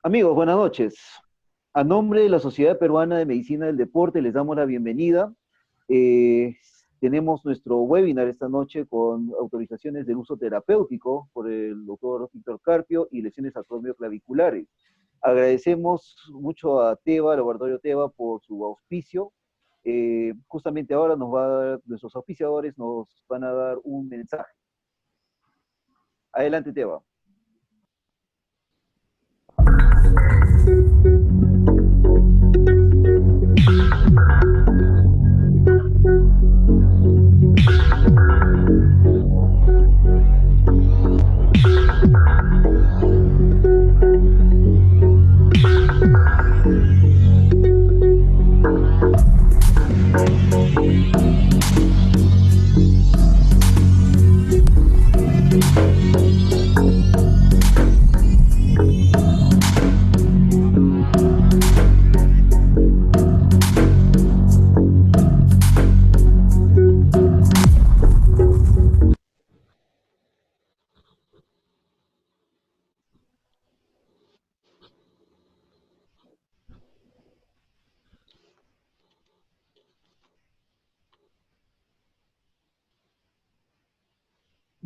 Amigos, buenas noches. A nombre de la Sociedad Peruana de Medicina del Deporte les damos la bienvenida. Eh, Tenemos nuestro webinar esta noche con autorizaciones del uso terapéutico por el doctor Víctor Carpio y lesiones acromioclaviculares. Agradecemos mucho a Teva, Laboratorio Teva, por su auspicio. Justamente ahora nuestros auspiciadores nos van a dar un mensaje. Adelante, Teva.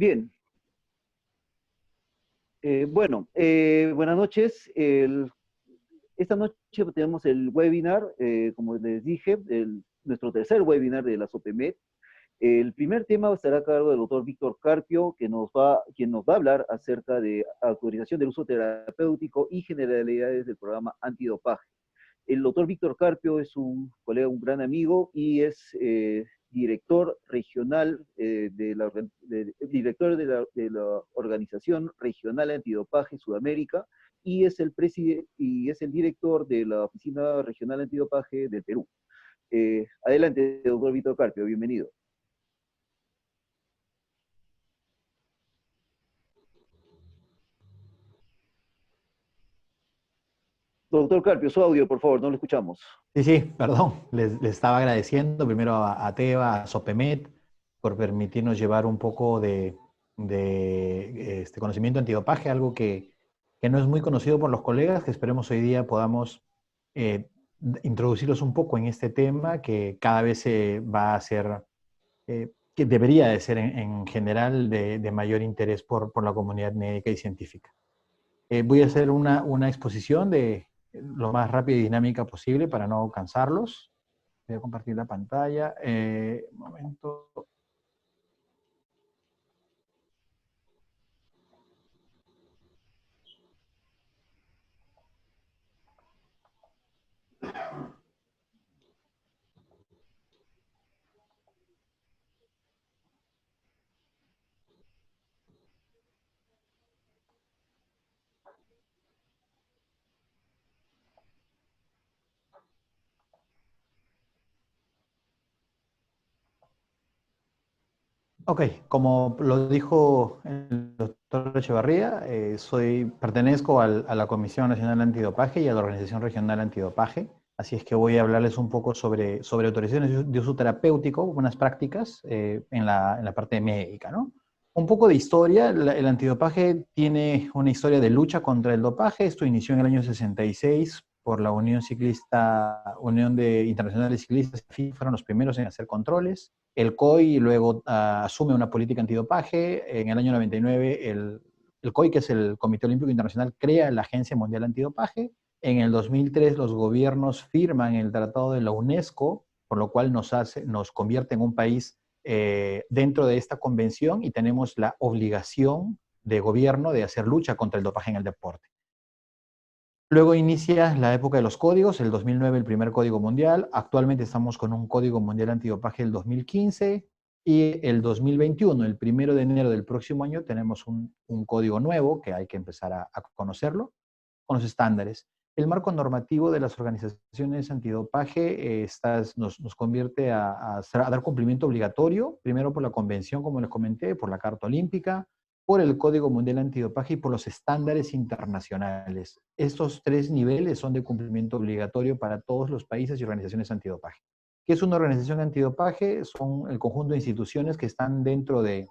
Bien, buenas noches. Esta noche tenemos el webinar, como les dije, nuestro tercer webinar de la SOPEMED. El primer tema estará a cargo del doctor Víctor Carpio, quien nos va a hablar acerca de autorización del uso terapéutico y generalidades del programa antidopaje. El doctor Víctor Carpio es un colega, un gran amigo y es director regional director de la Organización Regional Antidopaje Sudamérica y es el director de la Oficina Regional Antidopaje del Perú. Adelante, doctor Víctor Carpio, bienvenido. Doctor Carpio, su audio, por favor, no lo escuchamos. Sí, perdón. Les estaba agradeciendo primero a Teva, a Sopemed, por permitirnos llevar un poco de este conocimiento antidopaje, algo que no es muy conocido por los colegas, que esperemos hoy día podamos eh, introducirlos un poco en este tema que cada vez se va a hacer, que debería de ser en general de mayor interés por la comunidad médica y científica. Voy a hacer una exposición de lo más rápida y dinámica posible para no cansarlos. Voy a compartir la pantalla. Un momento. Ok, como lo dijo el doctor Echevarría, pertenezco a la Comisión Nacional Antidopaje y a la Organización Regional Antidopaje. Así es que voy a hablarles un poco sobre autorizaciones de uso terapéutico, buenas prácticas en la parte médica, ¿no? Un poco de historia. El antidopaje tiene una historia de lucha contra el dopaje. Esto inició en el año 66 por la Unión Internacional de Ciclistas. Fueron los primeros en hacer controles. El COI luego asume una política antidopaje. En el año 99 el COI, que es el Comité Olímpico Internacional, crea la Agencia Mundial Antidopaje. En el 2003 los gobiernos firman el Tratado de la UNESCO, por lo cual nos convierte en un país dentro de esta convención y tenemos la obligación de gobierno de hacer lucha contra el dopaje en el deporte. Luego inicia la época de los códigos, el 2009 el primer código mundial, actualmente estamos con un código mundial antidopaje del 2015 y el 2021, el 1 de enero del próximo año, tenemos un código nuevo que hay que empezar a conocerlo con los estándares. El marco normativo de las organizaciones antidopaje nos convierte a dar cumplimiento obligatorio, primero por la convención, como les comenté, por la Carta Olímpica, por el Código Mundial Antidopaje y por los estándares internacionales. Estos tres niveles son de cumplimiento obligatorio para todos los países y organizaciones antidopaje. ¿Qué es una organización antidopaje? Son el conjunto de instituciones que están dentro del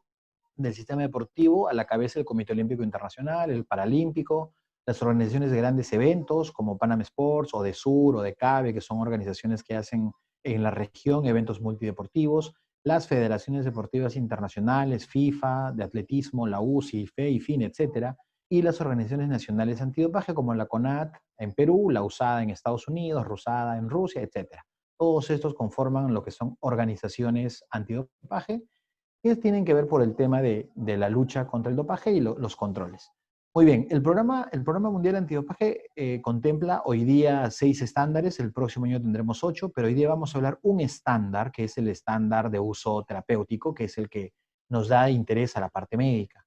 sistema deportivo, a la cabeza del Comité Olímpico Internacional, el Paralímpico, las organizaciones de grandes eventos como Panam Sports o de Sur o de CABE, que son organizaciones que hacen en la región eventos multideportivos, las federaciones deportivas internacionales, FIFA, de atletismo, la UCI, FE y FIN, etcétera, y las organizaciones nacionales antidopaje como la CONAT en Perú, la USADA en Estados Unidos, RUSADA en Rusia, etcétera. Todos estos conforman lo que son organizaciones antidopaje que tienen que ver por el tema de la lucha contra el dopaje y los controles. Muy bien, el programa Mundial Antidopaje contempla hoy día 6 estándares, el próximo año tendremos 8, pero hoy día vamos a hablar un estándar, que es el estándar de uso terapéutico, que es el que nos da interés a la parte médica.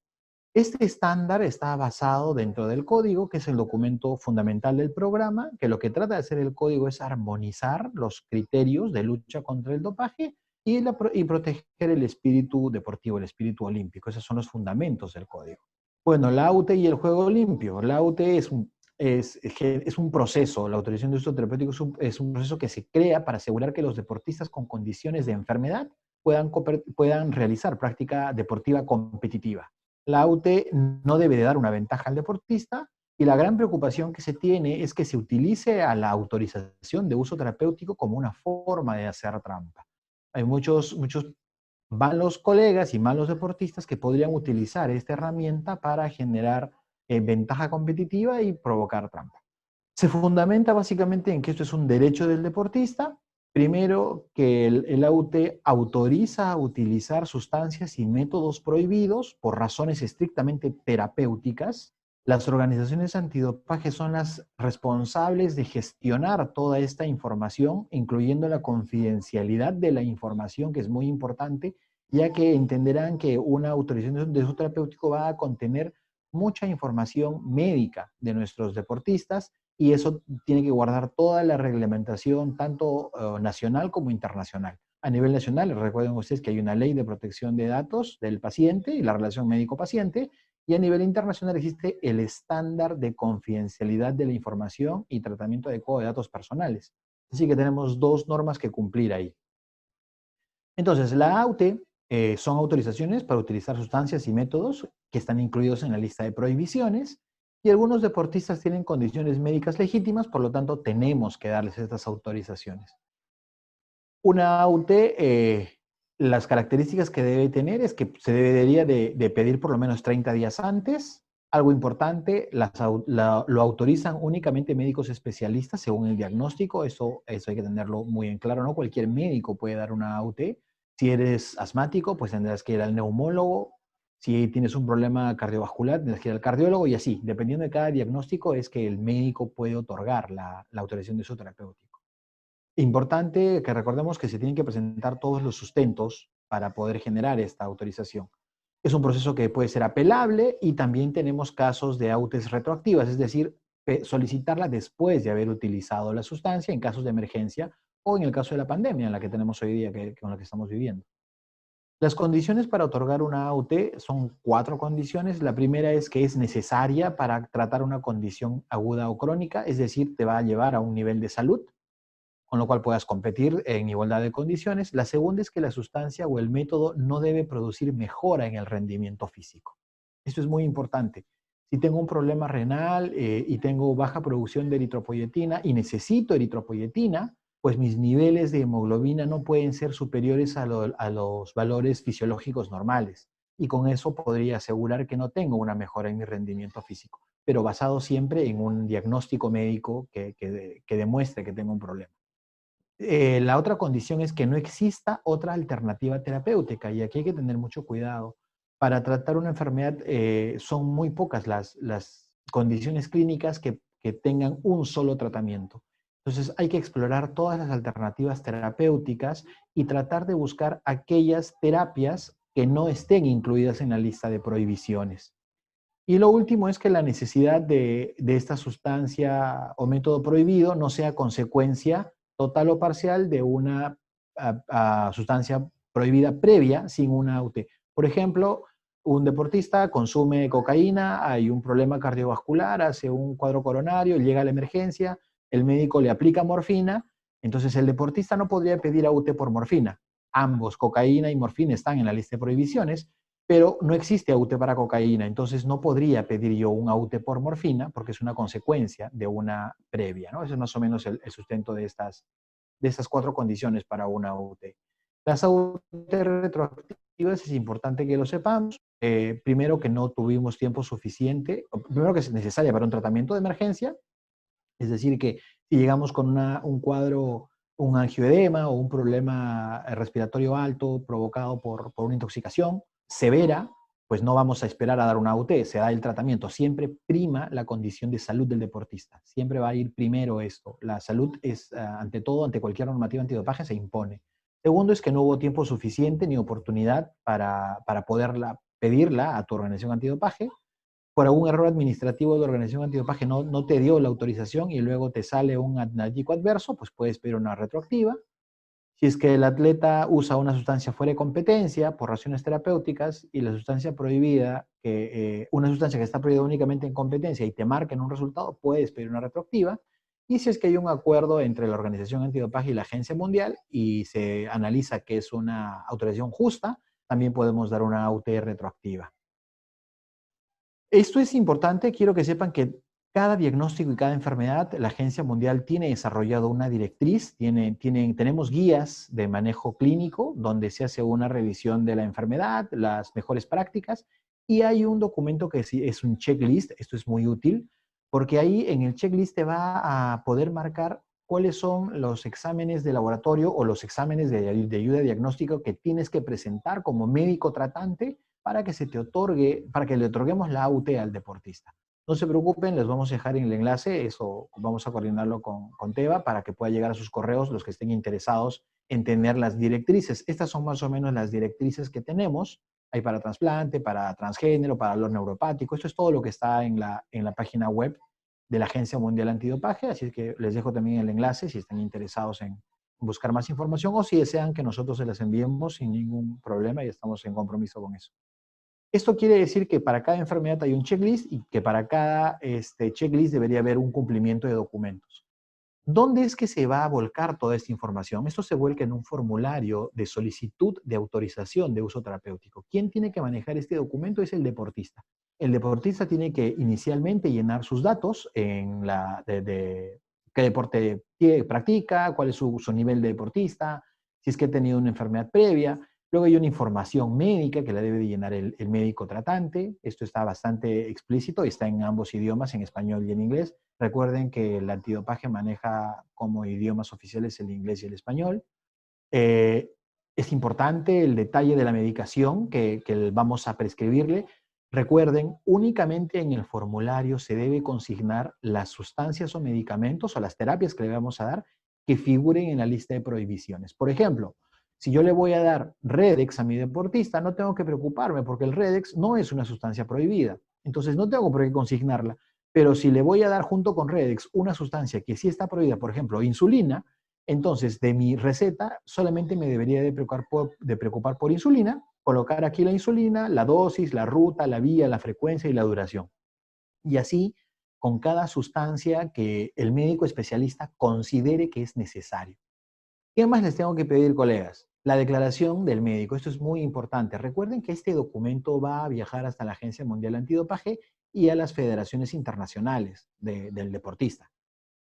Este estándar está basado dentro del código, que es el documento fundamental del programa, que lo que trata de hacer el código es armonizar los criterios de lucha contra el dopaje y proteger el espíritu deportivo, el espíritu olímpico. Esos son los fundamentos del código. Bueno, la AUTE y el juego limpio. La AUTE es un proceso, la autorización de uso terapéutico es un proceso que se crea para asegurar que los deportistas con condiciones de enfermedad puedan realizar práctica deportiva competitiva. La AUTE no debe de dar una ventaja al deportista y la gran preocupación que se tiene es que se utilice a la autorización de uso terapéutico como una forma de hacer trampa. Hay muchos malos colegas y malos deportistas que podrían utilizar esta herramienta para generar ventaja competitiva y provocar trampa. Se fundamenta básicamente en que esto es un derecho del deportista. Primero, que el AUTE autoriza a utilizar sustancias y métodos prohibidos por razones estrictamente terapéuticas. Las organizaciones antidopaje son las responsables de gestionar toda esta información, incluyendo la confidencialidad de la información, que es muy importante, ya que entenderán que una autorización de uso terapéutico va a contener mucha información médica de nuestros deportistas y eso tiene que guardar toda la reglamentación, tanto nacional como internacional. A nivel nacional, recuerden ustedes que hay una ley de protección de datos del paciente y la relación médico-paciente, y a nivel internacional existe el estándar de confidencialidad de la información y tratamiento adecuado de datos personales. Así que tenemos 2 normas que cumplir ahí. Entonces, la AUTE son autorizaciones para utilizar sustancias y métodos que están incluidos en la lista de prohibiciones, y algunos deportistas tienen condiciones médicas legítimas, por lo tanto, tenemos que darles estas autorizaciones. Una AUTE, las características que debe tener es que se debería de pedir por lo menos 30 días antes. Algo importante, lo autorizan únicamente médicos especialistas según el diagnóstico. Eso hay que tenerlo muy en claro, ¿no? Cualquier médico puede dar una AUTE. Si eres asmático, pues tendrás que ir al neumólogo. Si tienes un problema cardiovascular, tendrás que ir al cardiólogo y así. Dependiendo de cada diagnóstico, es que el médico puede otorgar la autorización de uso terapéutico. Importante que recordemos que se tienen que presentar todos los sustentos para poder generar esta autorización. Es un proceso que puede ser apelable y también tenemos casos de AUTES retroactivas, es decir, solicitarla después de haber utilizado la sustancia en casos de emergencia o en el caso de la pandemia en la que tenemos hoy día, con la que estamos viviendo. Las condiciones para otorgar una AUTE son 4 condiciones. La primera es que es necesaria para tratar una condición aguda o crónica, es decir, te va a llevar a un nivel de salud con lo cual puedas competir en igualdad de condiciones. La segunda es que la sustancia o el método no debe producir mejora en el rendimiento físico. Esto es muy importante. Si tengo un problema renal y tengo baja producción de eritropoyetina y necesito eritropoyetina, pues mis niveles de hemoglobina no pueden ser superiores a los valores fisiológicos normales. Y con eso podría asegurar que no tengo una mejora en mi rendimiento físico, pero basado siempre en un diagnóstico médico que demuestre que tengo un problema. La otra condición es que no exista otra alternativa terapéutica y aquí hay que tener mucho cuidado. Para tratar una enfermedad son muy pocas las condiciones clínicas que tengan un solo tratamiento. Entonces hay que explorar todas las alternativas terapéuticas y tratar de buscar aquellas terapias que no estén incluidas en la lista de prohibiciones. Y lo último es que la necesidad de esta sustancia o método prohibido no sea consecuencia total o parcial de una sustancia prohibida previa sin una AUTE. Por ejemplo, un deportista consume cocaína, hay un problema cardiovascular, hace un cuadro coronario, llega a la emergencia, el médico le aplica morfina, entonces el deportista no podría pedir AUTE por morfina. Ambos, cocaína y morfina, están en la lista de prohibiciones, pero no existe AUT para cocaína, entonces no podría pedir yo un AUT por morfina porque es una consecuencia de una previa, ¿no? Ese es más o menos el sustento de estas 4 condiciones para una AUT. Las AUT retroactivas es importante que lo sepamos. Primero, que no tuvimos tiempo suficiente, primero que es necesaria para un tratamiento de emergencia, es decir, que si llegamos con un cuadro, un angioedema o un problema respiratorio alto provocado por una intoxicación severa, pues no vamos a esperar a dar una AUT, se da el tratamiento. Siempre prima la condición de salud del deportista. Siempre va a ir primero esto. La salud es, ante todo, ante cualquier normativa antidopaje, se impone. Segundo es que no hubo tiempo suficiente ni oportunidad para poderla pedirla a tu organización antidopaje. Por algún error administrativo de la organización antidopaje no te dio la autorización y luego te sale un analgésico adverso, pues puedes pedir una retroactiva. Si es que el atleta usa una sustancia fuera de competencia por razones terapéuticas y la sustancia prohibida, una sustancia que está prohibida únicamente en competencia y te marca en un resultado, puedes pedir una retroactiva. Y si es que hay un acuerdo entre la Organización Antidopaje y la Agencia Mundial y se analiza que es una autorización justa, también podemos dar una AUT retroactiva. Esto es importante, quiero que sepan que cada diagnóstico y cada enfermedad, la Agencia Mundial tiene desarrollado una directriz, tenemos guías de manejo clínico donde se hace una revisión de la enfermedad, las mejores prácticas, y hay un documento que es un checklist. Esto es muy útil, porque ahí en el checklist te va a poder marcar cuáles son los exámenes de laboratorio o los exámenes de ayuda diagnóstica que tienes que presentar como médico tratante para que se te otorgue, para que le otorguemos la AUT al deportista. No se preocupen, les vamos a dejar en el enlace, eso vamos a coordinarlo con Teba para que pueda llegar a sus correos los que estén interesados en tener las directrices. Estas son más o menos las directrices que tenemos. Hay para trasplante, para transgénero, para dolor neuropático. Esto es todo lo que está en la página web de la Agencia Mundial Antidopaje, así que les dejo también el enlace si están interesados en buscar más información o si desean que nosotros se las enviemos sin ningún problema y estamos en compromiso con eso. Esto quiere decir que para cada enfermedad hay un checklist y que para cada checklist debería haber un cumplimiento de documentos. ¿Dónde es que se va a volcar toda esta información? Esto se vuelca en un formulario de solicitud de autorización de uso terapéutico. ¿Quién tiene que manejar este documento? Es el deportista. El deportista tiene que inicialmente llenar sus datos en qué deporte practica, cuál es su nivel de deportista, si es que ha tenido una enfermedad previa. Luego hay una información médica que la debe de llenar el médico tratante. Esto está bastante explícito y está en ambos idiomas, en español y en inglés. Recuerden que el antidopaje maneja como idiomas oficiales el inglés y el español. Es importante el detalle de la medicación que vamos a prescribirle. Recuerden, únicamente en el formulario se debe consignar las sustancias o medicamentos o las terapias que le vamos a dar que figuren en la lista de prohibiciones. Por ejemplo, si yo le voy a dar Redex a mi deportista, no tengo que preocuparme porque el Redex no es una sustancia prohibida. Entonces no tengo por qué consignarla. Pero si le voy a dar junto con Redex una sustancia que sí está prohibida, por ejemplo, insulina, entonces de mi receta solamente me debería de preocupar por insulina, colocar aquí la insulina, la dosis, la ruta, la vía, la frecuencia y la duración. Y así con cada sustancia que el médico especialista considere que es necesario. ¿Qué más les tengo que pedir, colegas? La declaración del médico. Esto es muy importante. Recuerden que este documento va a viajar hasta la Agencia Mundial Antidopaje y a las federaciones internacionales del deportista.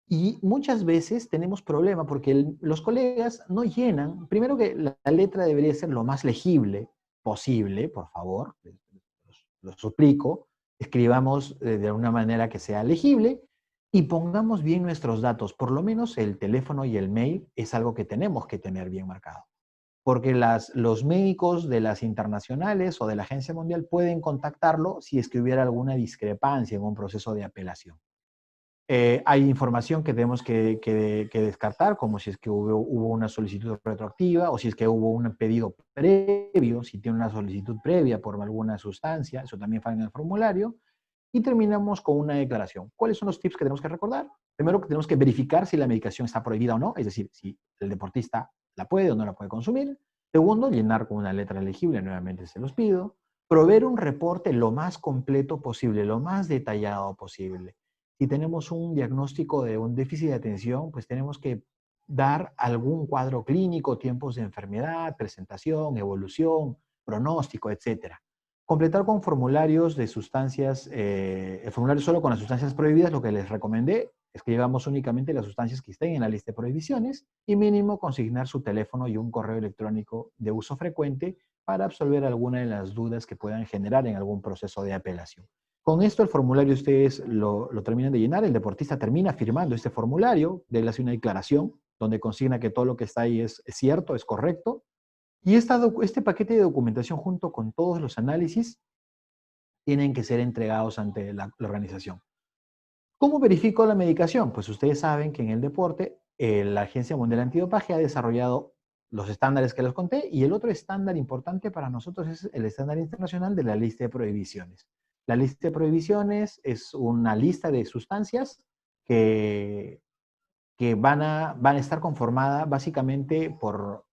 Y muchas veces tenemos problema porque los colegas no llenan. Primero que la letra debería ser lo más legible posible, por favor, los suplico. Escribamos de una manera que sea legible y pongamos bien nuestros datos. Por lo menos el teléfono y el mail es algo que tenemos que tener bien marcado. Porque los médicos de las internacionales o de la Agencia Mundial pueden contactarlo si es que hubiera alguna discrepancia en un proceso de apelación. Hay información que tenemos que descartar, como si es que hubo una solicitud retroactiva o si es que hubo un pedido previo, si tiene una solicitud previa por alguna sustancia, eso también falla en el formulario. Y terminamos con una declaración. ¿Cuáles son los tips que tenemos que recordar? Primero, que tenemos que verificar si la medicación está prohibida o no, es decir, si el deportista la puede o no la puede consumir. Segundo, llenar con una letra legible, nuevamente se los pido. Proveer un reporte lo más completo posible, lo más detallado posible. Si tenemos un diagnóstico de un déficit de atención, pues tenemos que dar algún cuadro clínico, tiempos de enfermedad, presentación, evolución, pronóstico, etcétera. Completar con formularios de sustancias, el formulario solo con las sustancias prohibidas, lo que les recomendé es que llevamos únicamente las sustancias que estén en la lista de prohibiciones y mínimo consignar su teléfono y un correo electrónico de uso frecuente para absolver alguna de las dudas que puedan generar en algún proceso de apelación. Con esto el formulario ustedes lo terminan de llenar, el deportista termina firmando este formulario, de él hace una declaración donde consigna que todo lo que está ahí es cierto, es correcto, y este paquete de documentación junto con todos los análisis tienen que ser entregados ante la organización. ¿Cómo verifico la medicación? Pues ustedes saben que en el deporte la Agencia Mundial Antidopaje ha desarrollado los estándares que les conté y el otro estándar importante para nosotros es el estándar internacional de la lista de prohibiciones. La lista de prohibiciones es una lista de sustancias que, que van a estar conformadas básicamente por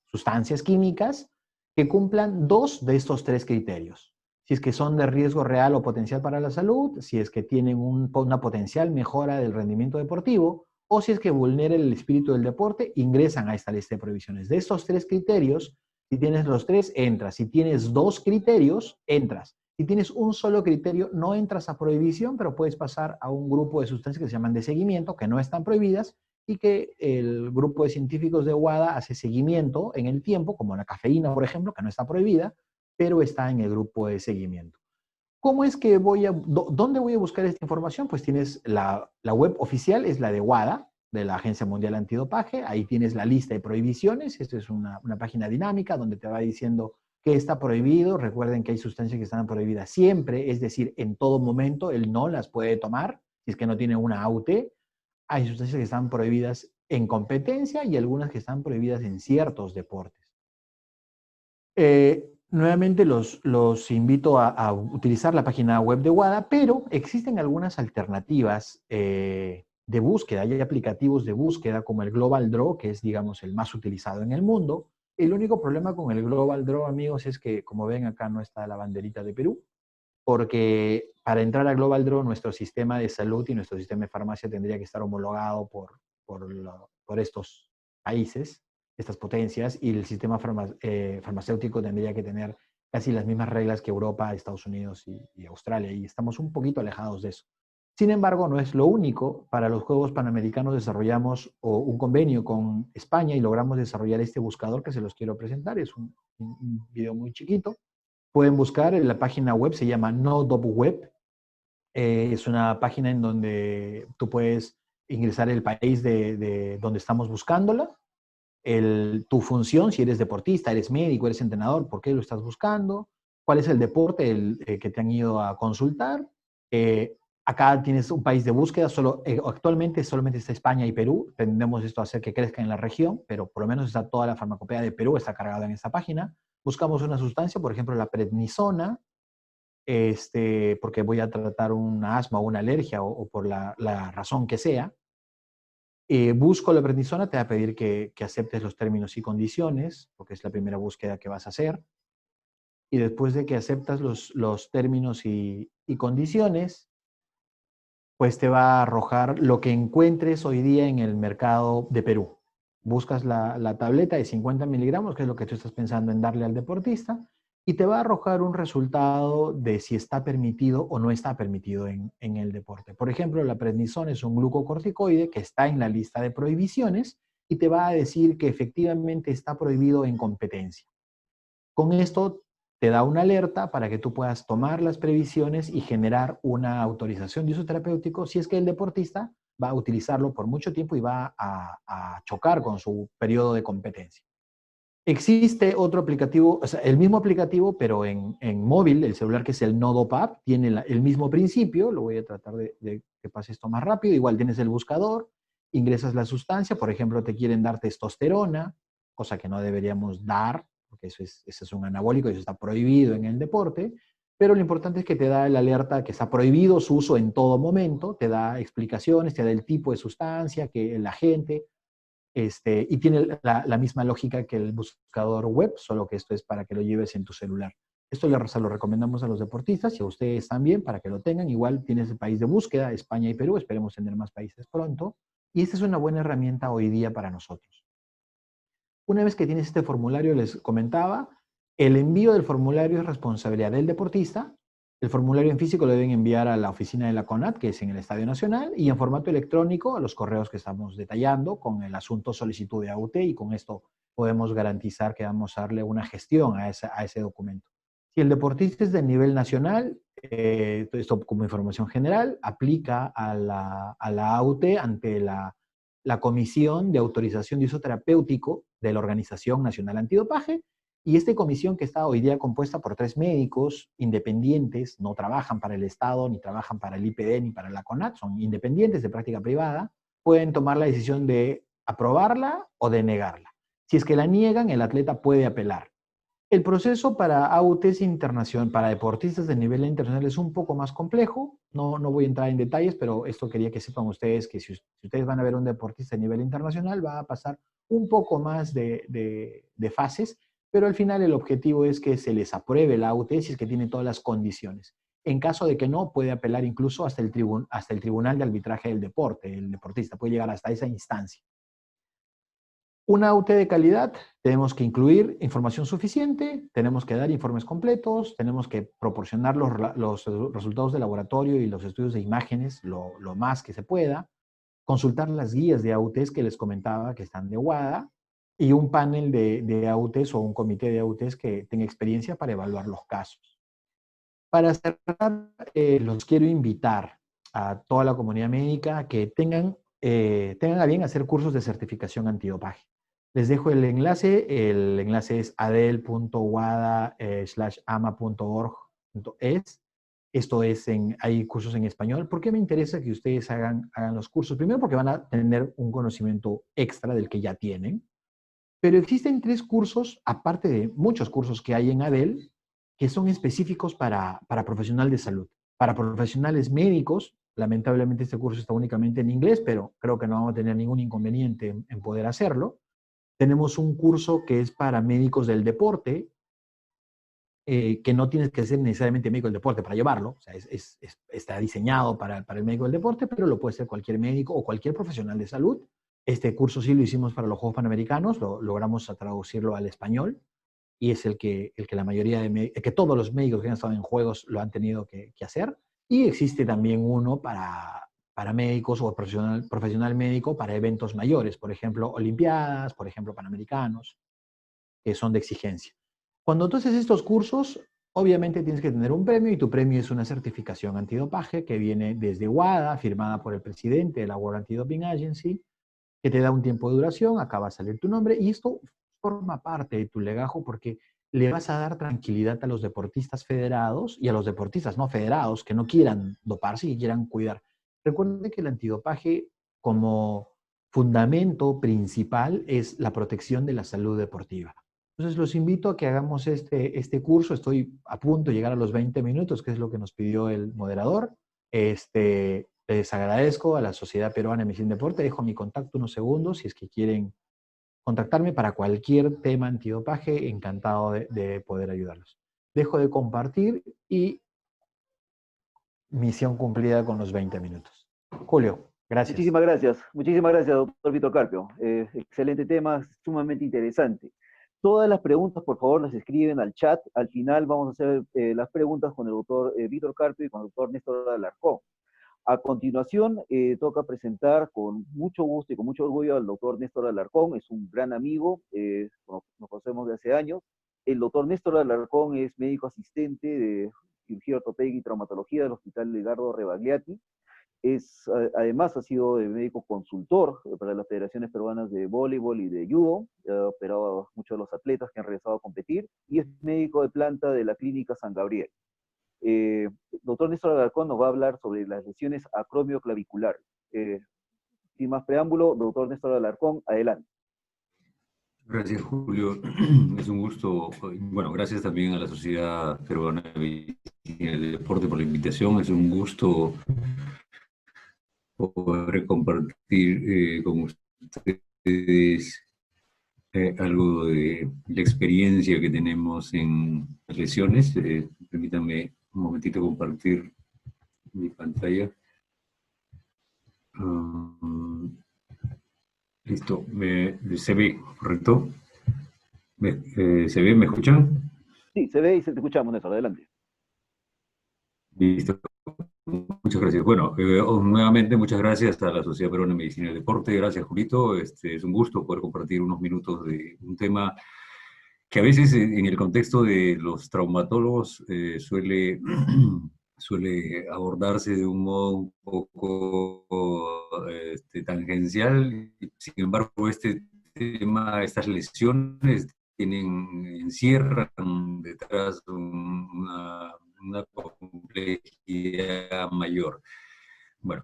sustancias químicas que cumplan 2 de estos 3 criterios. Si es que son de riesgo real o potencial para la salud, si es que tienen una potencial mejora del rendimiento deportivo, o si es que vulneran el espíritu del deporte, ingresan a esta lista de prohibiciones. De estos 3 criterios, si tienes los 3, entras. Si tienes 2 criterios, entras. Si tienes un solo criterio, no entras a prohibición, pero puedes pasar a un grupo de sustancias que se llaman de seguimiento, que no están prohibidas, y que el grupo de científicos de WADA hace seguimiento en el tiempo, como la cafeína, por ejemplo, que no está prohibida, pero está en el grupo de seguimiento. ¿Cómo es que dónde voy a buscar esta información? Pues tienes la web oficial, es la de WADA, de la Agencia Mundial Antidopaje, ahí tienes la lista de prohibiciones, esto es una página dinámica donde te va diciendo qué está prohibido. Recuerden que hay sustancias que están prohibidas siempre, es decir, en todo momento él no las puede tomar, si es que no tiene una AUT. Hay sustancias que están prohibidas en competencia y algunas que están prohibidas en ciertos deportes. Nuevamente los invito a utilizar la página web de WADA, pero existen algunas alternativas de búsqueda. Hay aplicativos de búsqueda como el Global Draw, que es, digamos, el más utilizado en el mundo. El único problema con el Global Draw, amigos, es que, como ven, acá no está la banderita de Perú, porque para entrar a Global Draw, nuestro sistema de salud y nuestro sistema de farmacia tendría que estar homologado por estos países, estas potencias, y el sistema farmacéutico tendría que tener casi las mismas reglas que Europa, Estados Unidos y Australia, y estamos un poquito alejados de eso. Sin embargo, no es lo único. Para los Juegos Panamericanos desarrollamos un convenio con España y logramos desarrollar este buscador que se los quiero presentar. Es un video muy chiquito. Pueden buscar en la página web, se llama NoDopWeb. Es una página en donde tú puedes ingresar el país de donde estamos buscándola, tu función, si eres deportista, eres médico, eres entrenador, por qué lo estás buscando, cuál es el deporte que te han ido a consultar. Acá tienes un país de búsqueda, actualmente solamente está España y Perú. Tendemos esto a hacer que crezca en la región, pero por lo menos está toda la farmacopea de Perú, está cargada en esta página. Buscamos una sustancia, por ejemplo, la prednisona, porque voy a tratar un asma o una alergia o por la razón que sea. Busco la prednisona, te va a pedir que aceptes los términos y condiciones, porque es la primera búsqueda que vas a hacer. Y después de que aceptas los términos y condiciones, pues te va a arrojar lo que encuentres hoy día en el mercado de Perú. Buscas la tableta de 50 miligramos, que es lo que tú estás pensando en darle al deportista, y te va a arrojar un resultado de si está permitido o no está permitido en el deporte. Por ejemplo, la prednisona es un glucocorticoide que está en la lista de prohibiciones y te va a decir que efectivamente está prohibido en competencia. Con esto te da una alerta para que tú puedas tomar las previsiones y generar una autorización de uso terapéutico si es que el deportista va a utilizarlo por mucho tiempo y va a chocar con su periodo de competencia. Existe otro aplicativo, o sea, el mismo aplicativo, pero en móvil, el celular, que es el NoDopApp, tiene el mismo principio. Lo voy a tratar de que pase esto más rápido. Igual tienes el buscador, ingresas la sustancia, por ejemplo, te quieren dar testosterona, cosa que no deberíamos dar, porque eso es un anabólico y eso está prohibido en el deporte, pero lo importante es que te da la alerta que está prohibido su uso en todo momento, te da explicaciones, te da el tipo de sustancia, que el agente, y tiene la misma lógica que el buscador web, solo que esto es para que lo lleves en tu celular. Esto se lo recomendamos a los deportistas y a ustedes también para que lo tengan. Igual tienes el país de búsqueda, España y Perú, esperemos tener más países pronto. Y esta es una buena herramienta hoy día para nosotros. Una vez que tienes este formulario, les comentaba, El envío del formulario es responsabilidad del deportista. El formulario en físico lo deben enviar a la oficina de la CONAD, que es en el Estadio Nacional, y en formato electrónico a los correos que estamos detallando con el asunto solicitud de AUT, y con esto podemos garantizar que vamos a darle una gestión a ese documento. Si el deportista es de nivel nacional, esto como información general, aplica a la AUT ante la Comisión de Autorización de Uso Terapéutico de la Organización Nacional Antidopaje, y esta comisión, que está hoy día compuesta por 3 médicos independientes, no trabajan para el Estado, ni trabajan para el IPD, ni para la CONAT, son independientes de práctica privada, pueden tomar la decisión de aprobarla o de negarla. Si es que la niegan, el atleta puede apelar. El proceso para AUTs internacional, para deportistas de nivel internacional, es un poco más complejo. No voy a entrar en detalles, pero esto quería que sepan ustedes, que si ustedes van a ver un deportista de nivel internacional, va a pasar un poco más de fases, pero al final el objetivo es que se les apruebe la AUT si es que tiene todas las condiciones. En caso de que no, puede apelar incluso hasta el Tribunal de Arbitraje del Deporte. El deportista puede llegar hasta esa instancia. Una AUT de calidad, tenemos que incluir información suficiente, tenemos que dar informes completos, tenemos que proporcionar los resultados de laboratorio y los estudios de imágenes lo más que se pueda, consultar las guías de AUTs que les comentaba que están de WADA, y un panel de AUTs o un comité de AUTs que tenga experiencia para evaluar los casos. Para cerrar, los quiero invitar a toda la comunidad médica a que tengan a bien hacer cursos de certificación antidopaje. Les dejo el enlace es adel.wada/ama.org.es. Esto es, hay cursos en español. ¿Por qué me interesa que ustedes hagan los cursos? Primero, porque van a tener un conocimiento extra del que ya tienen, pero existen 3 cursos, aparte de muchos cursos que hay en ADEL, que son específicos para profesional de salud. Para profesionales médicos, lamentablemente este curso está únicamente en inglés, pero creo que no vamos a tener ningún inconveniente en poder hacerlo. Tenemos un curso que es para médicos del deporte, que no tienes que ser necesariamente médico del deporte para llevarlo, o sea, está diseñado para el médico del deporte, pero lo puede ser cualquier médico o cualquier profesional de salud. Este curso sí lo hicimos para los Juegos Panamericanos, logramos traducirlo al español, y es el que la mayoría que todos los médicos que han estado en Juegos lo han tenido que hacer. Y existe también uno para médicos o profesional médico para eventos mayores, por ejemplo, Olimpiadas, por ejemplo, Panamericanos, que son de exigencia. Cuando tú haces estos cursos, obviamente tienes que tener un premio, y tu premio es una certificación antidopaje que viene desde WADA, firmada por el presidente de la World Anti-Doping Agency, que te da un tiempo de duración, acaba de salir tu nombre, y esto forma parte de tu legajo porque le vas a dar tranquilidad a los deportistas federados y a los deportistas no federados que no quieran doparse y que quieran cuidar. Recuerden que el antidopaje, como fundamento principal, es la protección de la salud deportiva. Entonces los invito a que hagamos este curso. Estoy a punto de llegar a los 20 minutos, que es lo que nos pidió el moderador. Les agradezco a la Sociedad Peruana de Medicina y Deporte. Dejo mi contacto unos segundos si es que quieren contactarme para cualquier tema antidopaje. Encantado de poder ayudarlos. Dejo de compartir y misión cumplida con los 20 minutos. Julio, gracias. Muchísimas gracias, doctor Víctor Carpio. Excelente tema, sumamente interesante. Todas las preguntas, por favor, las escriben al chat. Al final vamos a hacer las preguntas con el doctor Víctor Carpio y con el doctor Néstor Alarcón. A continuación, toca presentar con mucho gusto y con mucho orgullo al doctor Néstor Alarcón. Es un gran amigo, nos conocemos de hace años. El doctor Néstor Alarcón es médico asistente de cirugía ortopédica y traumatología del Hospital Edgardo Rebagliati. Además ha sido médico consultor para las federaciones peruanas de voleibol y de judo, ha operado a muchos de los atletas que han regresado a competir, y es médico de planta de la Clínica San Gabriel. Doctor Néstor Alarcón nos va a hablar sobre las lesiones acromioclaviculares. Sin más preámbulo, doctor Néstor Alarcón, adelante. Gracias, Julio. Es un gusto. Bueno, gracias también a la Sociedad Peruana de Medicina del Deporte por la invitación. Es un gusto poder compartir con ustedes algo de la experiencia que tenemos en lesiones. Permítanme un momentito compartir mi pantalla. Listo, se ve, ¿correcto? ¿Se ve? ¿Me escuchan? Sí, se ve y se te escuchamos, Néstor, adelante. Listo. Muchas gracias. Bueno, nuevamente muchas gracias a la Sociedad Peruana de Medicina y Deporte. Gracias, Julito. Es un gusto poder compartir unos minutos de un tema que a veces en el contexto de los traumatólogos suele abordarse de un modo un poco tangencial. Sin embargo, este tema, estas lesiones encierran detrás una complejidad mayor. Bueno,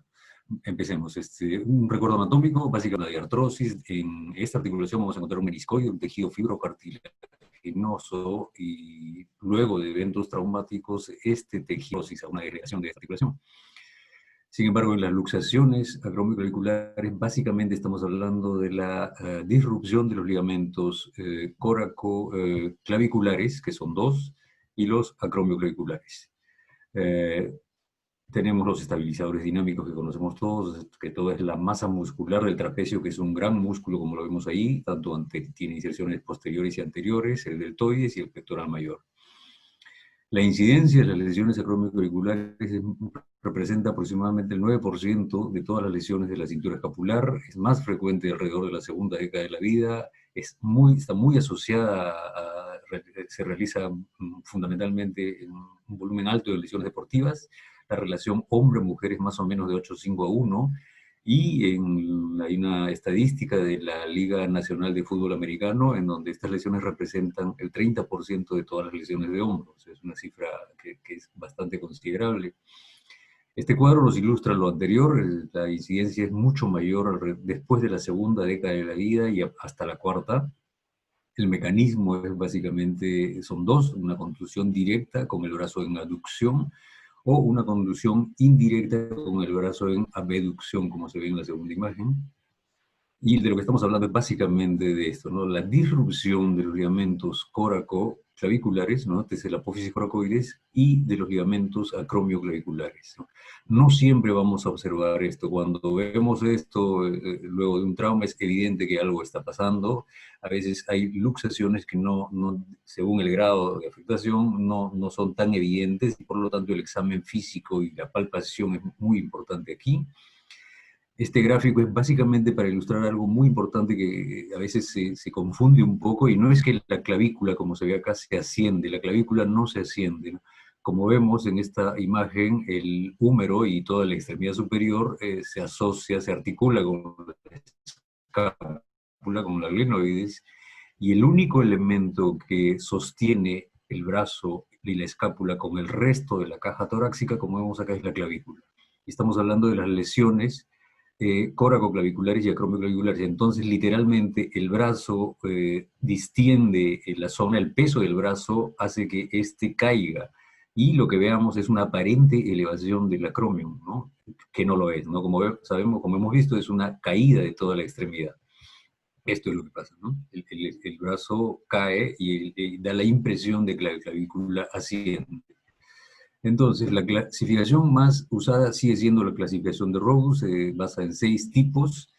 empecemos. Un recuerdo anatómico, básicamente de artrosis. En esta articulación vamos a encontrar un meniscoide, un tejido fibrocartilaginoso, y luego de eventos traumáticos, este tejido a una degradación de esta articulación. Sin embargo, en las luxaciones acromioclaviculares, básicamente estamos hablando de la disrupción de los ligamentos córacoclaviculares, que son dos, y los acromioclaviculares. Tenemos los estabilizadores dinámicos que conocemos todos, que todo es la masa muscular del trapecio, que es un gran músculo, como lo vemos ahí, tiene inserciones posteriores y anteriores, el deltoides y el pectoral mayor. La incidencia de las lesiones acromioclaviculares representa aproximadamente el 9% de todas las lesiones de la cintura escapular, es más frecuente alrededor de la segunda década de la vida, está muy asociada se realiza fundamentalmente en un volumen alto de lesiones deportivas. La relación hombre-mujer es más o menos de 8,5 a 1, y hay una estadística de la Liga Nacional de Fútbol Americano en donde estas lesiones representan el 30% de todas las lesiones de hombros. Es una cifra que es bastante considerable. Este cuadro nos ilustra lo anterior. La incidencia es mucho mayor después de la segunda década de la vida y hasta la cuarta. El mecanismo es básicamente, son dos: una contusión directa con el brazo en aducción, o una conducción indirecta con el brazo en abducción, como se ve en la segunda imagen. Y de lo que estamos hablando es básicamente de esto, ¿no? La disrupción de los ligamentos coracoclaviculares, ¿no? Desde la apófisis coracoides, y de los ligamentos acromioclaviculares, ¿no? No siempre vamos a observar esto. Cuando vemos esto luego de un trauma, es evidente que algo está pasando. A veces hay luxaciones que según el grado de afectación, no son tan evidentes, y por lo tanto el examen físico y la palpación es muy importante aquí. Este gráfico es básicamente para ilustrar algo muy importante que a veces se confunde un poco, y no es que la clavícula, como se ve acá, se asciende. La clavícula no se asciende, ¿no? Como vemos en esta imagen, el húmero y toda la extremidad superior se asocia, se articula con la escápula, con la glenoides, y el único elemento que sostiene el brazo y la escápula con el resto de la caja torácica, como vemos acá, es la clavícula. Y estamos hablando de las lesiones coracoclaviculares y acromioclaviculares. Entonces, literalmente, el brazo distiende la zona, el peso del brazo hace que éste caiga, y lo que veamos es una aparente elevación del acromion, ¿no? Que no lo es, ¿no? Como sabemos, como hemos visto, es una caída de toda la extremidad. Esto es lo que pasa, ¿no? El brazo cae y da la impresión de que la clavícula asciende. Entonces, la clasificación más usada sigue siendo la clasificación de Rhodes, se basa en 6 tipos.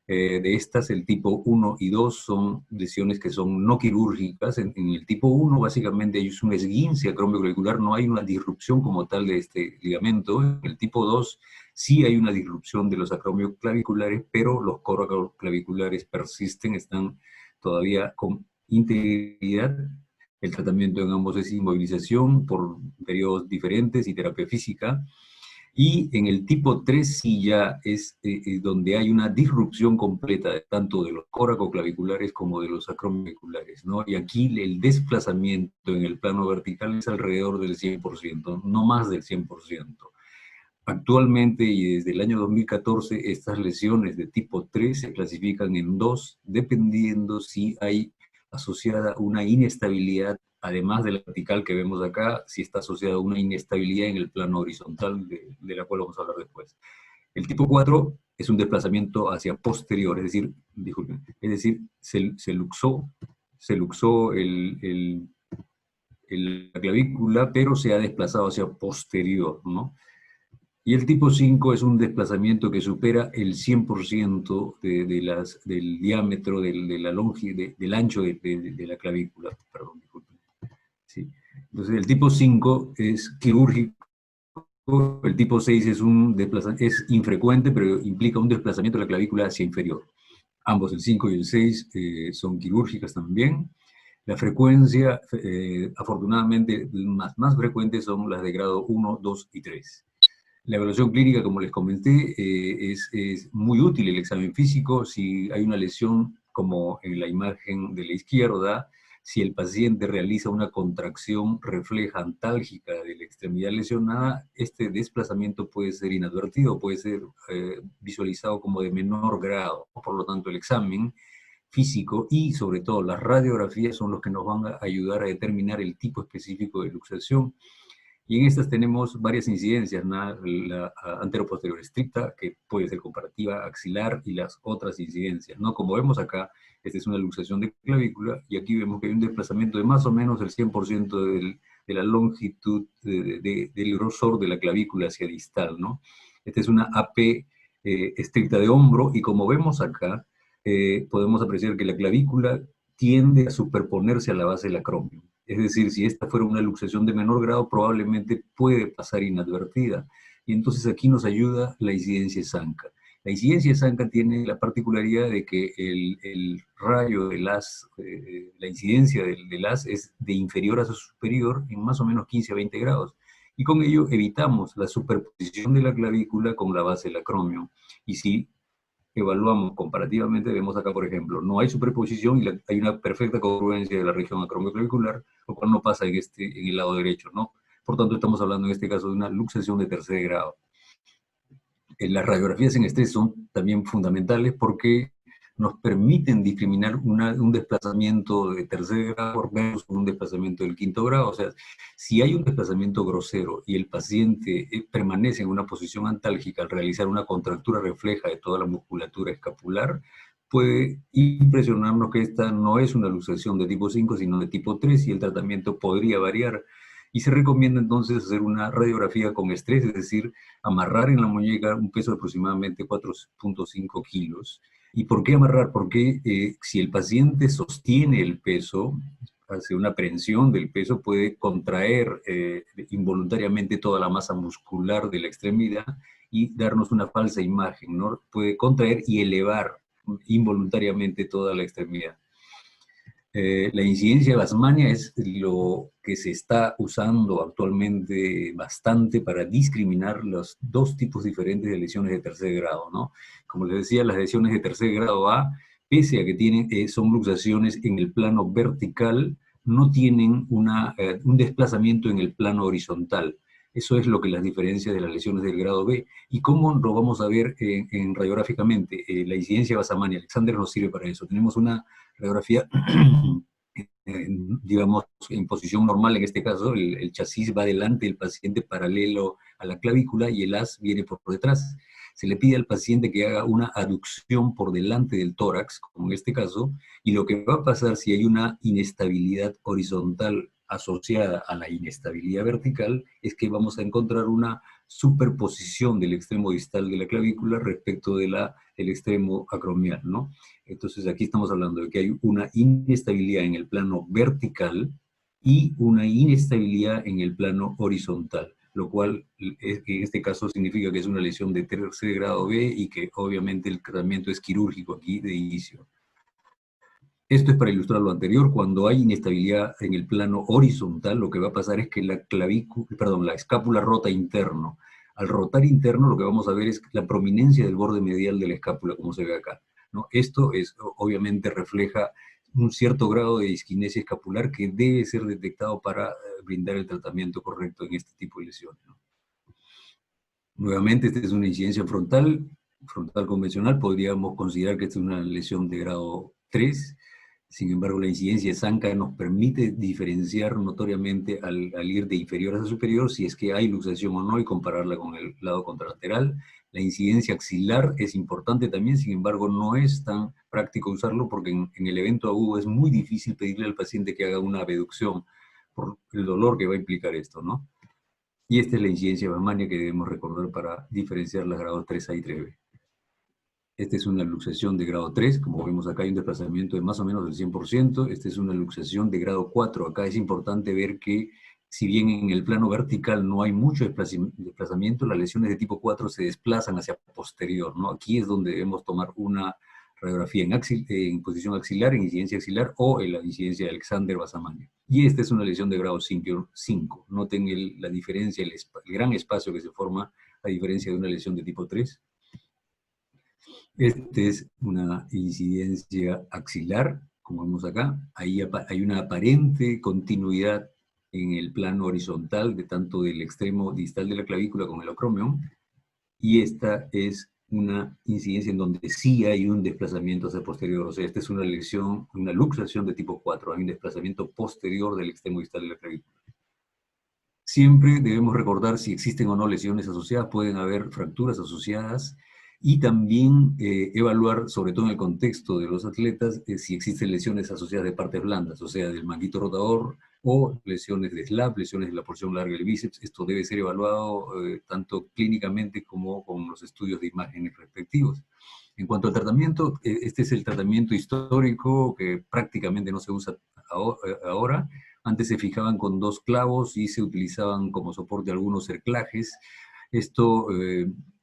De estas, el tipo 1 y 2 son lesiones que son no quirúrgicas. En el tipo 1, básicamente, es un esguince acromioclavicular, no hay una disrupción como tal de este ligamento. En el tipo 2, sí hay una disrupción de los acromioclaviculares, pero los coracoclaviculares persisten, están todavía con integridad. El tratamiento en ambos es inmovilización por periodos diferentes y terapia física. Y en el tipo 3 sí ya es donde hay una disrupción completa tanto de los coracoclaviculares como de los acromioclaviculares, ¿no? Y aquí el desplazamiento en el plano vertical es alrededor del 100%, no más del 100%. Actualmente y desde el año 2014, estas lesiones de tipo 3 se clasifican en 2, dependiendo si hay asociada una inestabilidad, además de la vertical que vemos acá, si está asociada a una inestabilidad en el plano horizontal, de la cual vamos a hablar después. El tipo 4 es un desplazamiento hacia posterior, es decir, disculpen, es decir, se luxó la clavícula, pero se ha desplazado hacia posterior, ¿no? Y el tipo 5 es un desplazamiento que supera el 100% del diámetro, del ancho de la clavícula. Perdón, disculpen. ¿sí? Entonces el tipo 5 es quirúrgico, el tipo 6 es infrecuente, pero implica un desplazamiento de la clavícula hacia inferior. Ambos, el 5 y el 6, son quirúrgicas también. La frecuencia, afortunadamente, más frecuentes son las de grado 1, 2 y 3. La evaluación clínica, como les comenté, es muy útil el examen físico. Si hay una lesión, como en la imagen de la izquierda, si el paciente realiza una contracción refleja antálgica de la extremidad lesionada, este desplazamiento puede ser inadvertido, puede ser visualizado como de menor grado. Por lo tanto, el examen físico y sobre todo las radiografías son los que nos van a ayudar a determinar el tipo específico de luxación. Y en estas tenemos varias incidencias, la anteroposterior estricta, que puede ser comparativa, axilar, y las otras incidencias, ¿no? Como vemos acá, esta es una luxación de clavícula, y aquí vemos que hay un desplazamiento de más o menos el 100% de la longitud del grosor de la clavícula hacia distal, ¿no? Esta es una AP estricta de hombro, y como vemos acá, podemos apreciar que la clavícula tiende a superponerse a la base del acromion. Es decir, si esta fuera una luxación de menor grado, probablemente puede pasar inadvertida. Y entonces aquí nos ayuda la incidencia Zanca. La incidencia Zanca tiene la particularidad de que el rayo del haz, la incidencia del haz es de inferior a su superior en más o menos 15 a 20 grados. Y con ello evitamos la superposición de la clavícula con la base del acromion. Y si evaluamos comparativamente, vemos acá, por ejemplo, no hay superposición y hay una perfecta congruencia de la región acromioclavicular, lo cual no pasa en el lado derecho, ¿no? Por tanto, estamos hablando en este caso de una luxación de tercer grado. Las radiografías en estrés son también fundamentales porque nos permiten discriminar un desplazamiento de tercer grado versus un desplazamiento del quinto grado. O sea, si hay un desplazamiento grosero y el paciente permanece en una posición antálgica al realizar una contractura refleja de toda la musculatura escapular, puede impresionarnos que esta no es una luxación de tipo 5, sino de tipo 3, y el tratamiento podría variar. Y se recomienda entonces hacer una radiografía con estrés, es decir, amarrar en la muñeca un peso de aproximadamente 4.5 kilos. ¿Y por qué amarrar? Porque si el paciente sostiene el peso, hace una prensión del peso, puede contraer involuntariamente toda la masa muscular de la extremidad y darnos una falsa imagen, ¿no? Puede contraer y elevar involuntariamente toda la extremidad. La incidencia de Basmania es lo que se está usando actualmente bastante para discriminar los dos tipos diferentes de lesiones de tercer grado, ¿no? Como les decía, las lesiones de tercer grado A, pese a que son luxaciones en el plano vertical, no tienen un desplazamiento en el plano horizontal. Eso es lo que las diferencia de las lesiones del grado B. ¿Y cómo lo vamos a ver radiográficamente? La incidencia de Basmania, Alexander nos sirve para eso. Tenemos una radiografía, digamos, en posición normal en este caso, el chasis va delante del paciente paralelo a la clavícula y el haz viene por detrás. Se le pide al paciente que haga una aducción por delante del tórax, como en este caso, y lo que va a pasar si hay una inestabilidad horizontal asociada a la inestabilidad vertical es que vamos a encontrar una superposición del extremo distal de la clavícula respecto del extremo acromial, ¿no? Entonces aquí estamos hablando de que hay una inestabilidad en el plano vertical y una inestabilidad en el plano horizontal, lo cual en este caso significa que es una lesión de tercer grado B y que obviamente el tratamiento es quirúrgico aquí de inicio. Esto es para ilustrar lo anterior. Cuando hay inestabilidad en el plano horizontal, lo que va a pasar es que la escápula rota interno. Al rotar interno, lo que vamos a ver es la prominencia del borde medial de la escápula, como se ve acá, ¿no? Esto obviamente refleja un cierto grado de disquinesia escapular que debe ser detectado para brindar el tratamiento correcto en este tipo de lesiones, ¿no? Nuevamente, esta es una incidencia frontal convencional. Podríamos considerar que esta es una lesión de grado 3. Sin embargo, la incidencia de Zanca nos permite diferenciar notoriamente al ir de inferior a superior si es que hay luxación o no y compararla con el lado contralateral. La incidencia axilar es importante también, sin embargo, no es tan práctico usarlo porque en el evento agudo es muy difícil pedirle al paciente que haga una abducción por el dolor que va a implicar esto, ¿no? Y esta es la incidencia Basmania que debemos recordar para diferenciar las grados 3A y 3B. Esta es una luxación de grado 3, como vemos acá hay un desplazamiento de más o menos del 100%, esta es una luxación de grado 4, acá es importante ver que si bien en el plano vertical no hay mucho desplazamiento, las lesiones de tipo 4 se desplazan hacia posterior, ¿no? Aquí es donde debemos tomar una radiografía en posición axilar, en incidencia axilar, o en la incidencia de Alexander-Basamani. Y esta es una lesión de grado 5. Noten la diferencia, el gran espacio que se forma, a diferencia de una lesión de tipo 3. Esta es una incidencia axilar, como vemos acá. Ahí hay una aparente continuidad en el plano horizontal, de tanto del extremo distal de la clavícula con el acromion, y esta es una incidencia en donde sí hay un desplazamiento hacia posterior, o sea, esta es una lesión, una luxación de tipo 4, hay un desplazamiento posterior del extremo distal de la clavícula. Siempre debemos recordar si existen o no lesiones asociadas, pueden haber fracturas asociadas, y también evaluar, sobre todo en el contexto de los atletas, si existen lesiones asociadas de partes blandas, o sea, del manguito rotador, o lesiones de SLAP, lesiones de la porción larga del bíceps. Esto debe ser evaluado tanto clínicamente como con los estudios de imágenes respectivos. En cuanto al tratamiento, este es el tratamiento histórico que prácticamente no se usa ahora. Antes se fijaban con 2 clavos y se utilizaban como soporte algunos cerclajes. Esto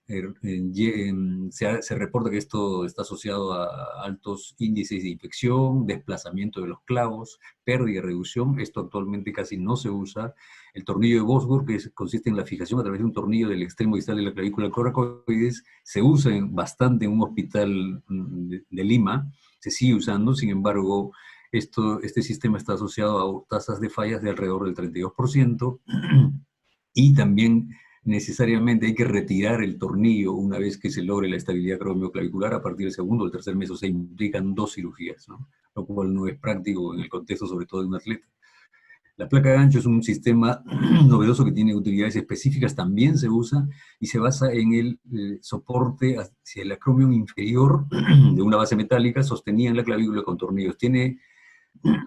se reporta que esto está asociado a altos índices de infección, desplazamiento de los clavos, pérdida y reducción. Esto actualmente casi no se usa. El tornillo de Bosworth, que consiste en la fijación a través de un tornillo del extremo distal de la clavícula coracoides, se usa bastante en un hospital de Lima, se sigue usando. Sin embargo, este sistema está asociado a tasas de fallas de alrededor del 32%, y también necesariamente hay que retirar el tornillo una vez que se logre la estabilidad acromioclavicular a partir del segundo o el tercer mes, o sea, implican 2 cirugías, ¿no? Lo cual no es práctico en el contexto sobre todo de un atleta. La placa de gancho es un sistema novedoso que tiene utilidades específicas, también se usa y se basa en el soporte hacia el acromion inferior de una base metálica sostenida en la clavícula con tornillos. Tiene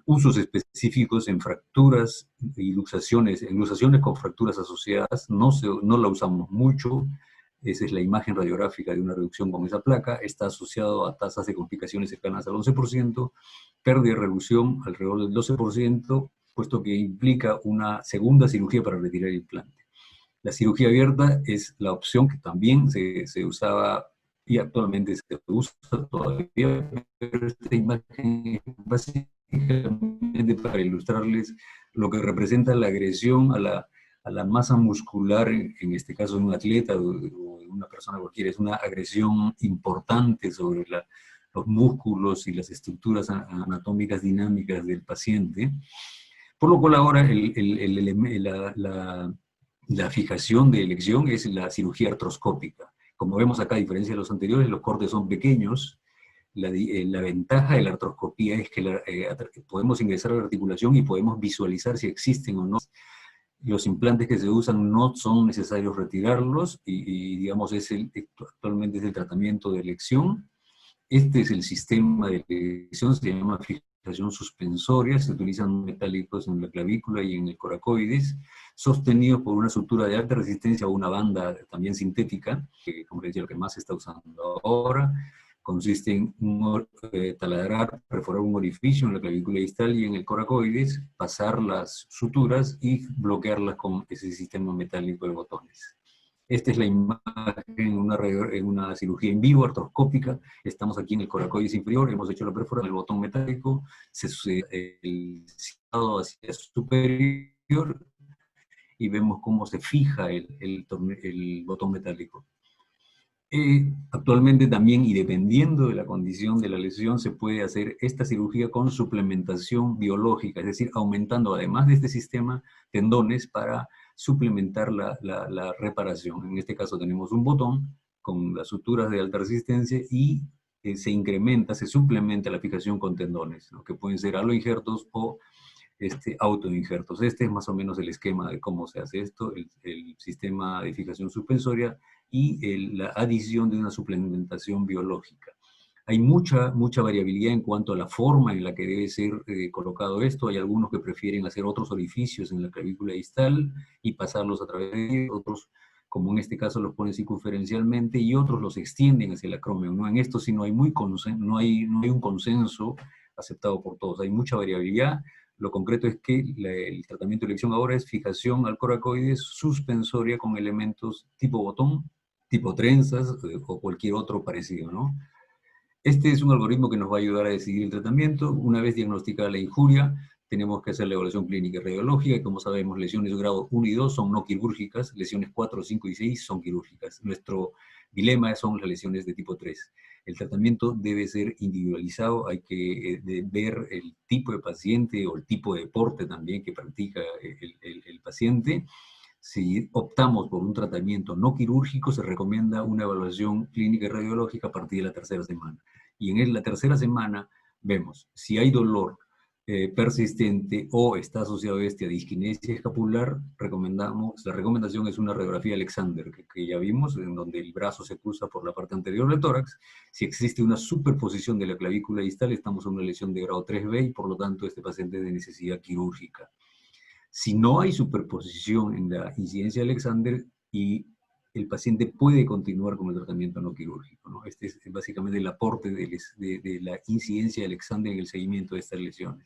usos específicos en fracturas y luxaciones, en luxaciones con fracturas asociadas. No la usamos mucho. Esa es la imagen radiográfica de una reducción con esa placa. Está asociado a tasas de complicaciones cercanas al 11%, pérdida de reducción alrededor del 12%, puesto que implica una segunda cirugía para retirar el implante. La cirugía abierta es la opción que también se usaba y actualmente se usa todavía, pero esta imagen es básicamente para ilustrarles lo que representa la agresión a la masa muscular, en este caso de un atleta o de una persona cualquiera. Es una agresión importante sobre los músculos y las estructuras anatómicas dinámicas del paciente, por lo cual ahora la fijación de elección es la cirugía artroscópica. Como vemos acá, a diferencia de los anteriores, los cortes son pequeños. La ventaja de la artroscopía es que podemos ingresar a la articulación y podemos visualizar si existen o no. Los implantes que se usan no son necesarios retirarlos, y digamos, actualmente es el tratamiento de elección. Este es el sistema de elección, se llama fijación suspensoria. Se utilizan metálicos en la clavícula y en el coracoides, sostenidos por una estructura de alta resistencia o una banda también sintética, que, como les decía, lo que más se está usando ahora. Consiste en taladrar, perforar un orificio en la clavícula distal y en el coracoides, pasar las suturas y bloquearlas con ese sistema metálico de botones. Esta es la imagen en una cirugía en vivo, artroscópica. Estamos aquí en el coracoides inferior, hemos hecho la perforación del botón metálico, se sucede el citado hacia superior, y vemos cómo se fija el botón metálico. Actualmente también, y dependiendo de la condición de la lesión, se puede hacer esta cirugía con suplementación biológica, es decir, aumentando, además de este sistema, tendones para suplementar la reparación. En este caso tenemos un botón con las suturas de alta resistencia y se suplementa la fijación con tendones, ¿no? Que pueden ser aloinjertos o autoinjertos. Este es más o menos el esquema de cómo se hace esto, el sistema de fijación suspensoria y la adición de una suplementación biológica. Hay mucha variabilidad en cuanto a la forma en la que debe ser colocado esto. Hay algunos que prefieren hacer otros orificios en la clavícula distal y pasarlos a través de ellos. Otros como en este caso los ponen circunferencialmente, y otros los extienden hacia el acromio, ¿no? En esto sí no hay un consenso aceptado por todos, hay mucha variabilidad. Lo concreto es que el tratamiento de elección ahora es fijación al coracoides suspensoria con elementos tipo botón, tipo trenzas o cualquier otro parecido, ¿no? Este es un algoritmo que nos va a ayudar a decidir el tratamiento. Una vez diagnosticada la injuria, tenemos que hacer la evaluación clínica y radiológica. Como sabemos, lesiones de grado 1 y 2 son no quirúrgicas, lesiones 4, 5 y 6 son quirúrgicas. Nuestro dilema son las lesiones de tipo 3. El tratamiento debe ser individualizado, hay que ver el tipo de paciente o el tipo de deporte también que practica el paciente. Si optamos por un tratamiento no quirúrgico, se recomienda una evaluación clínica y radiológica a partir de la tercera semana. Y en la tercera semana vemos si hay dolor persistente o está asociado a disquinesia escapular. La recomendación es una radiografía Alexander, que ya vimos, en donde el brazo se cruza por la parte anterior del tórax. Si existe una superposición de la clavícula distal, estamos en una lesión de grado 3B y por lo tanto este paciente es de necesidad quirúrgica. Si no hay superposición en la incidencia de Alexander, y el paciente puede continuar con el tratamiento no quirúrgico, ¿no? Este es básicamente el aporte de la incidencia de Alexander en el seguimiento de estas lesiones.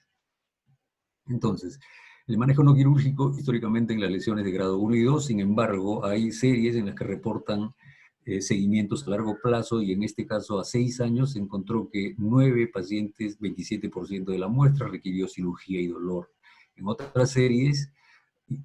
Entonces, el manejo no quirúrgico, históricamente en las lesiones de grado 1 y 2, sin embargo, hay series en las que reportan seguimientos a largo plazo, y en este caso a 6 años se encontró que 9 pacientes, 27% de la muestra, requirió cirugía y dolor. En otras series,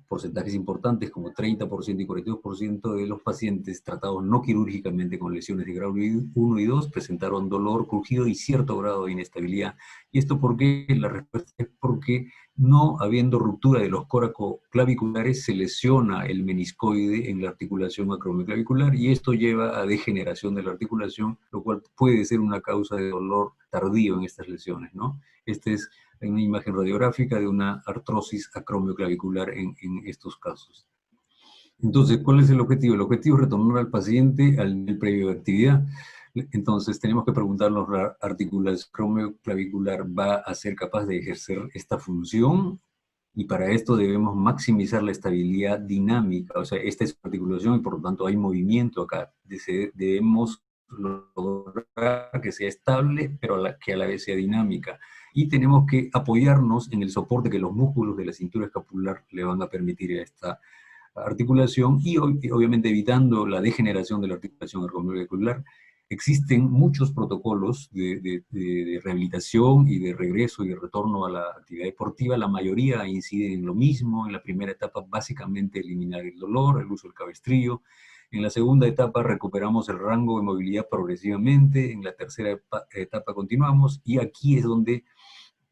porcentajes importantes como 30% y 42% de los pacientes tratados no quirúrgicamente con lesiones de grado 1 y 2 presentaron dolor, crujido y cierto grado de inestabilidad. ¿Y esto por qué? La respuesta es porque, no habiendo ruptura de los coracoclaviculares, se lesiona el meniscoide en la articulación acromioclavicular, y esto lleva a degeneración de la articulación, lo cual puede ser una causa de dolor tardío en estas lesiones, ¿no? Este es una imagen radiográfica de una artrosis acromioclavicular en estos casos. Entonces, ¿cuál es el objetivo? El objetivo es retornar al paciente al nivel previo de actividad. Entonces, tenemos que preguntarnos, ¿la articulación acromioclavicular va a ser capaz de ejercer esta función? Y para esto debemos maximizar la estabilidad dinámica. O sea, esta es una articulación y por lo tanto hay movimiento acá. Debemos lograr que sea estable, pero que a la vez sea dinámica. Y tenemos que apoyarnos en el soporte que los músculos de la cintura escapular le van a permitir a esta articulación, y obviamente evitando la degeneración de la articulación acromioclavicular. Existen muchos protocolos de rehabilitación y de regreso y de retorno a la actividad deportiva. La mayoría inciden en lo mismo. En la primera etapa, básicamente eliminar el dolor, el uso del cabestrillo. En la segunda etapa recuperamos el rango de movilidad progresivamente. En la tercera etapa continuamos, y aquí es donde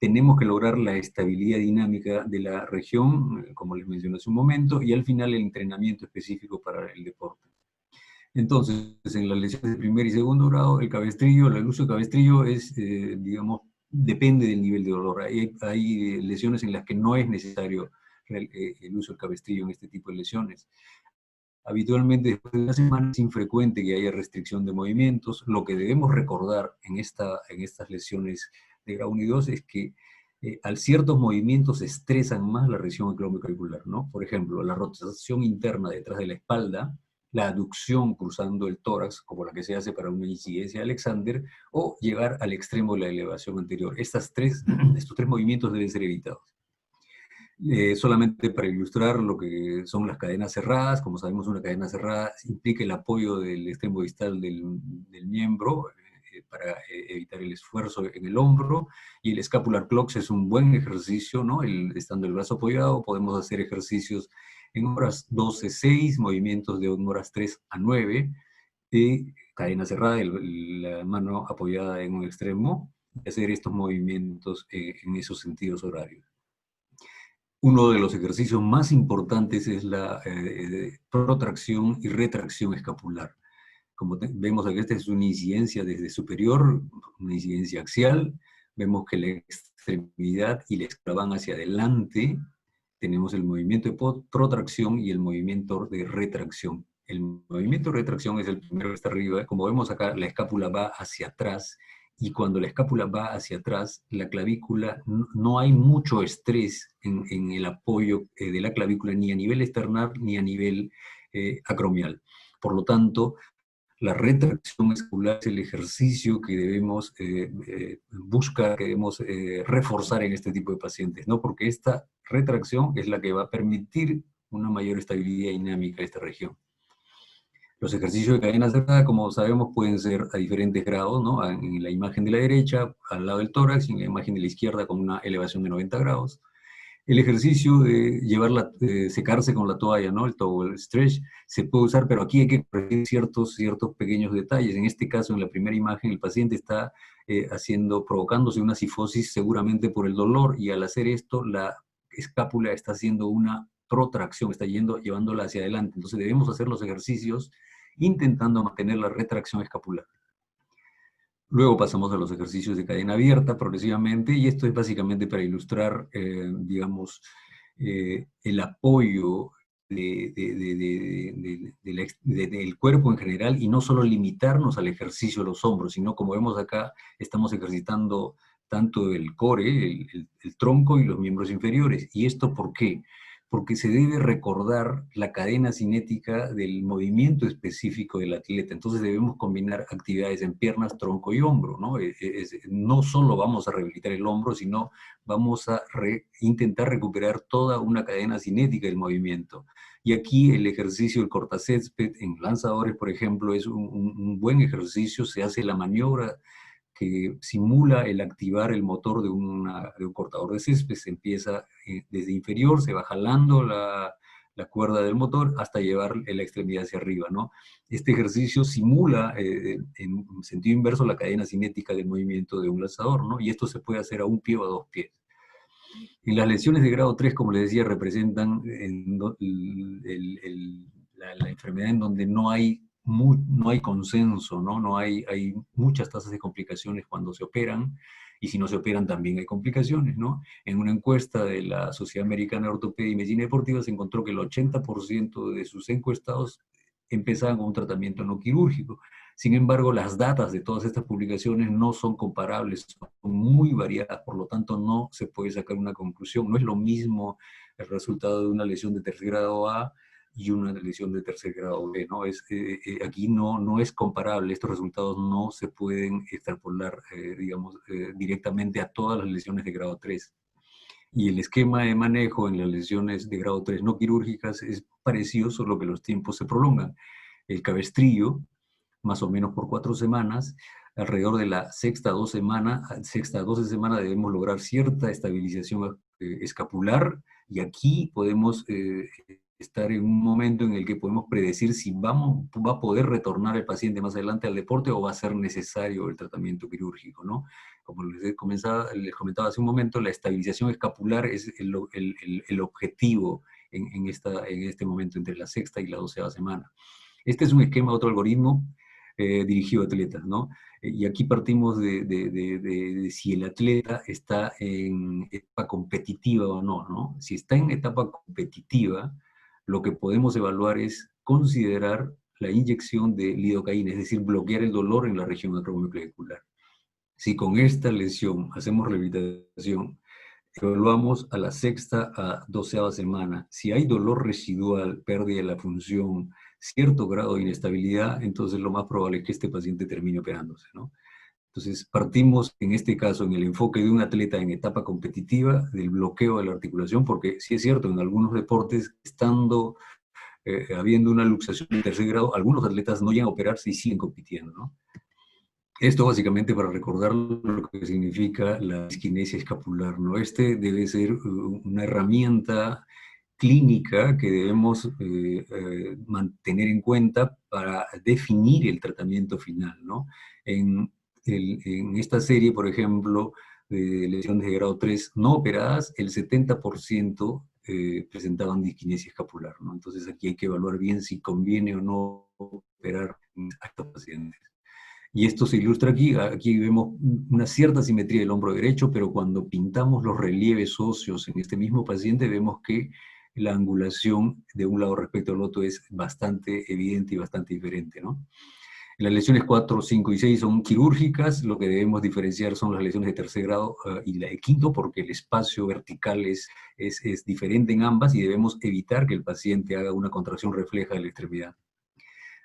tenemos que lograr la estabilidad dinámica de la región, como les mencioné hace un momento, y al final el entrenamiento específico para el deporte. Entonces, en las lesiones de primer y segundo grado, el uso de cabestrillo es, digamos, depende del nivel de dolor. Hay lesiones en las que no es necesario el uso del cabestrillo en este tipo de lesiones. Habitualmente, después de una semana, es infrecuente que haya restricción de movimientos. Lo que debemos recordar en estas lesiones de grado 1 y 2 es que al ciertos movimientos estresan más la región acromioclavicular, ¿no? Por ejemplo, la rotación interna detrás de la espalda, la aducción cruzando el tórax, como la que se hace para una incidencia de Alexander, o llegar al extremo de la elevación anterior. Estos tres movimientos deben ser evitados. Solamente para ilustrar lo que son las cadenas cerradas. Como sabemos, una cadena cerrada implica el apoyo del extremo distal del miembro para evitar el esfuerzo en el hombro, y el scapular clocks es un buen ejercicio, ¿no? Estando el brazo apoyado, podemos hacer ejercicios en horas 12-6, movimientos de horas 3 a 9, cadena cerrada, la mano apoyada en un extremo, y hacer estos movimientos en esos sentidos horarios. Uno de los ejercicios más importantes es la protracción y retracción escapular. Como vemos aquí, esta es una incidencia desde superior, una incidencia axial. Vemos que la extremidad y la escala van hacia adelante. Tenemos el movimiento de protracción y el movimiento de retracción. El movimiento de retracción es el primero que está arriba. Como vemos acá, la escápula va hacia atrás, y cuando la escápula va hacia atrás, la clavícula, no hay mucho estrés en el apoyo de la clavícula, ni a nivel externar ni a nivel acromial. Por lo tanto, la retracción escapular es el ejercicio que debemos buscar, que debemos reforzar en este tipo de pacientes, ¿no? Porque esta retracción es la que va a permitir una mayor estabilidad dinámica de esta región. Los ejercicios de cadena cerrada, como sabemos, pueden ser a diferentes grados, ¿no? En la imagen de la derecha, al lado del tórax, y en la imagen de la izquierda con una elevación de 90 grados. El ejercicio de secarse con la toalla, ¿no? El towel stretch, se puede usar, pero aquí hay que corregir ciertos pequeños detalles. En este caso, en la primera imagen, el paciente está provocándose una cifosis seguramente por el dolor, y al hacer esto, la escápula está haciendo una protracción, está llevándola hacia adelante. Entonces debemos hacer los ejercicios intentando mantener la retracción escapular. Luego pasamos a los ejercicios de cadena abierta progresivamente, y esto es básicamente para ilustrar, digamos, el apoyo del cuerpo en general, y no solo limitarnos al ejercicio de los hombros, sino, como vemos acá, estamos ejercitando tanto el core, el tronco y los miembros inferiores. ¿Y esto por qué? Porque se debe recordar la cadena cinética del movimiento específico del atleta. Entonces debemos combinar actividades en piernas, tronco y hombro, ¿no? No solo vamos a rehabilitar el hombro, sino vamos a intentar recuperar toda una cadena cinética del movimiento. Y aquí el ejercicio del cortacésped en lanzadores, por ejemplo, es un buen ejercicio. Se hace la maniobra que simula el activar el motor de un cortador de césped. Se empieza desde inferior, se va jalando la cuerda del motor hasta llevar la extremidad hacia arriba, ¿no? Este ejercicio simula en sentido inverso la cadena cinética del movimiento de un lanzador, ¿no? Y esto se puede hacer a un pie o a dos pies. En las lesiones de grado 3, como les decía, representan la enfermedad en donde no hay consenso, ¿no? Hay muchas tasas de complicaciones cuando se operan, y si no se operan también hay complicaciones, ¿no? En una encuesta de la Sociedad Americana de Ortopedia y Medicina Deportiva se encontró que el 80% de sus encuestados empezaban con un tratamiento no quirúrgico. Sin embargo, las datas de todas estas publicaciones no son comparables, son muy variadas, por lo tanto no se puede sacar una conclusión. No es lo mismo el resultado de una lesión de tercer grado A y una lesión de tercer grado B, ¿no? Aquí no es comparable. Estos resultados no se pueden extrapolar, digamos, directamente a todas las lesiones de grado 3. Y el esquema de manejo en las lesiones de grado 3 no quirúrgicas es parecido, solo que los tiempos se prolongan. El cabestrillo, más o menos por 4 semanas, alrededor de la sexta 12 semana debemos lograr cierta estabilización escapular, y aquí podemos estar en un momento en el que podemos predecir si va a poder retornar el paciente más adelante al deporte o va a ser necesario el tratamiento quirúrgico, ¿no? Como les comentaba hace un momento, la estabilización escapular es el objetivo en este momento entre la sexta y la 12ª semana. Este es un esquema, otro algoritmo dirigido a atletas, ¿no? Y aquí partimos de si el atleta está en etapa competitiva o no, ¿no? Si está en etapa competitiva, lo que podemos evaluar es considerar la inyección de lidocaína, es decir, bloquear el dolor en la región acromioclavicular. Si con esta lesión hacemos rehabilitación, evaluamos a la sexta a 12ª semana. Si hay dolor residual, pérdida de la función, cierto grado de inestabilidad, entonces lo más probable es que este paciente termine operándose, ¿no? Entonces partimos, en este caso, en el enfoque de un atleta en etapa competitiva, del bloqueo de la articulación, porque sí es cierto, en algunos deportes, habiendo una luxación de tercer grado, algunos atletas no llegan a operarse y siguen compitiendo, ¿no? Esto básicamente para recordar lo que significa la disquinesia escapular, ¿no? Este debe ser una herramienta clínica que debemos mantener en cuenta para definir el tratamiento final, ¿no? En esta serie, por ejemplo, de lesiones de grado 3 no operadas, el 70% presentaban disquinesia escapular, ¿no? Entonces aquí hay que evaluar bien si conviene o no operar a estos pacientes. Y esto se ilustra aquí. Aquí vemos una cierta simetría del hombro derecho, pero cuando pintamos los relieves óseos en este mismo paciente, vemos que la angulación de un lado respecto al otro es bastante evidente y bastante diferente, ¿no? Las lesiones 4, 5 y 6 son quirúrgicas, lo que debemos diferenciar son las lesiones de tercer grado y la de quinto, porque el espacio vertical es diferente en ambas y debemos evitar que el paciente haga una contracción refleja de la extremidad.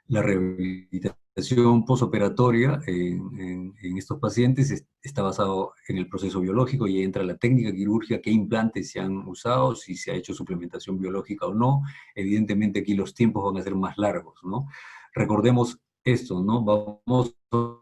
La rehabilitación posoperatoria en estos pacientes está basado en el proceso biológico y entra la técnica quirúrgica, qué implantes se han usado, si se ha hecho suplementación biológica o no. Evidentemente aquí los tiempos van a ser más largos, ¿no? Recordemos esto, ¿no? Vamos a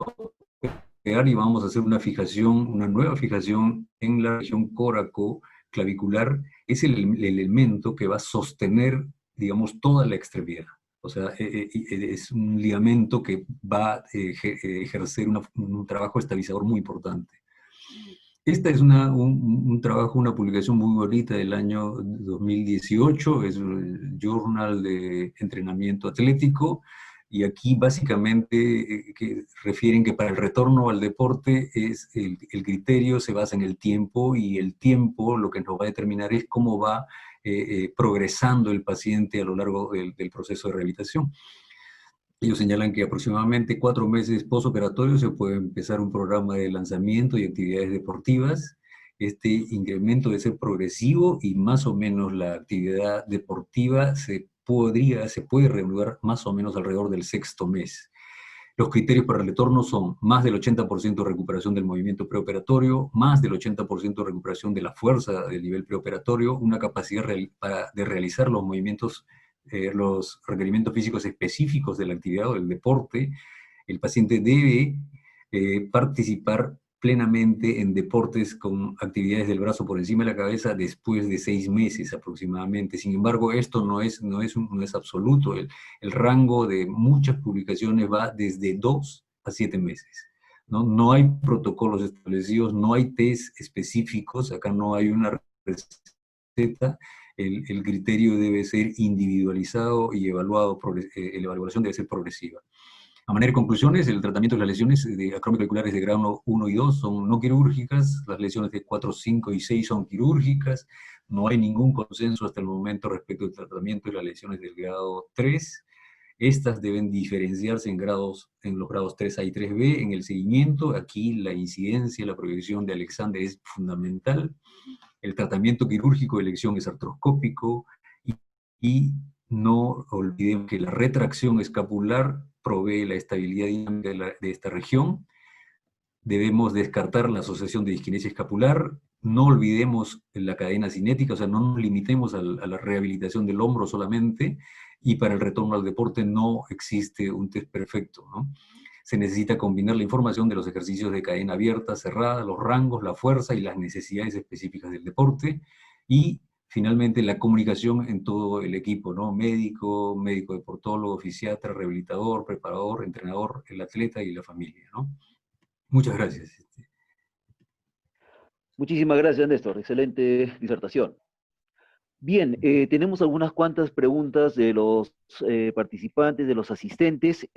pegar y vamos a hacer una fijación, una nueva fijación en la región córacoclavicular. Es el elemento que va a sostener, digamos, toda la extremidad. O sea, es un ligamento que va a ejercer un trabajo estabilizador muy importante. Esta es un trabajo, una publicación muy bonita del año 2018, es el Journal de Entrenamiento Atlético, y aquí básicamente que refieren que para el retorno al deporte el criterio se basa en el tiempo, y el tiempo lo que nos va a determinar es cómo va progresando el paciente a lo largo del proceso de rehabilitación. Ellos señalan que aproximadamente 4 meses postoperatorio se puede empezar un programa de lanzamiento y actividades deportivas. Este incremento debe ser progresivo y más o menos la actividad deportiva se puede reanudar más o menos alrededor del 6º mes. Los criterios para el retorno son más del 80% de recuperación del movimiento preoperatorio, más del 80% de recuperación de la fuerza del nivel preoperatorio, una capacidad de realizar los movimientos, los requerimientos físicos específicos de la actividad o del deporte. El paciente debe participar plenamente en deportes con actividades del brazo por encima de la cabeza después de 6 meses aproximadamente. Sin embargo, esto no es absoluto. El rango de muchas publicaciones va desde 2 a 7 meses. No hay protocolos establecidos, no hay test específicos, acá no hay una receta. El criterio debe ser individualizado y evaluado, la evaluación debe ser progresiva. A manera de conclusiones, el tratamiento de las lesiones acromioclaviculares de grado 1 y 2 son no quirúrgicas, las lesiones de 4, 5 y 6 son quirúrgicas, no hay ningún consenso hasta el momento respecto al tratamiento de las lesiones del grado 3. Estas deben diferenciarse en los grados 3A y 3B. En el seguimiento, aquí la incidencia, la proyección de Alexander es fundamental. El tratamiento quirúrgico de elección es artroscópico y no olvidemos que la retracción escapular provee la estabilidad dinámica de esta región. Debemos descartar la asociación de disquinesia escapular. No olvidemos la cadena cinética, o sea, no nos limitemos a la rehabilitación del hombro solamente, y para el retorno al deporte no existe un test perfecto, ¿no? Se necesita combinar la información de los ejercicios de cadena abierta, cerrada, los rangos, la fuerza y las necesidades específicas del deporte, y finalmente la comunicación en todo el equipo, ¿no? Médico deportólogo, fisiatra, rehabilitador, preparador, entrenador, el atleta y la familia, ¿no? Muchas gracias. Muchísimas gracias, Néstor. Excelente disertación. Bien, tenemos algunas cuantas preguntas de los participantes, de los asistentes,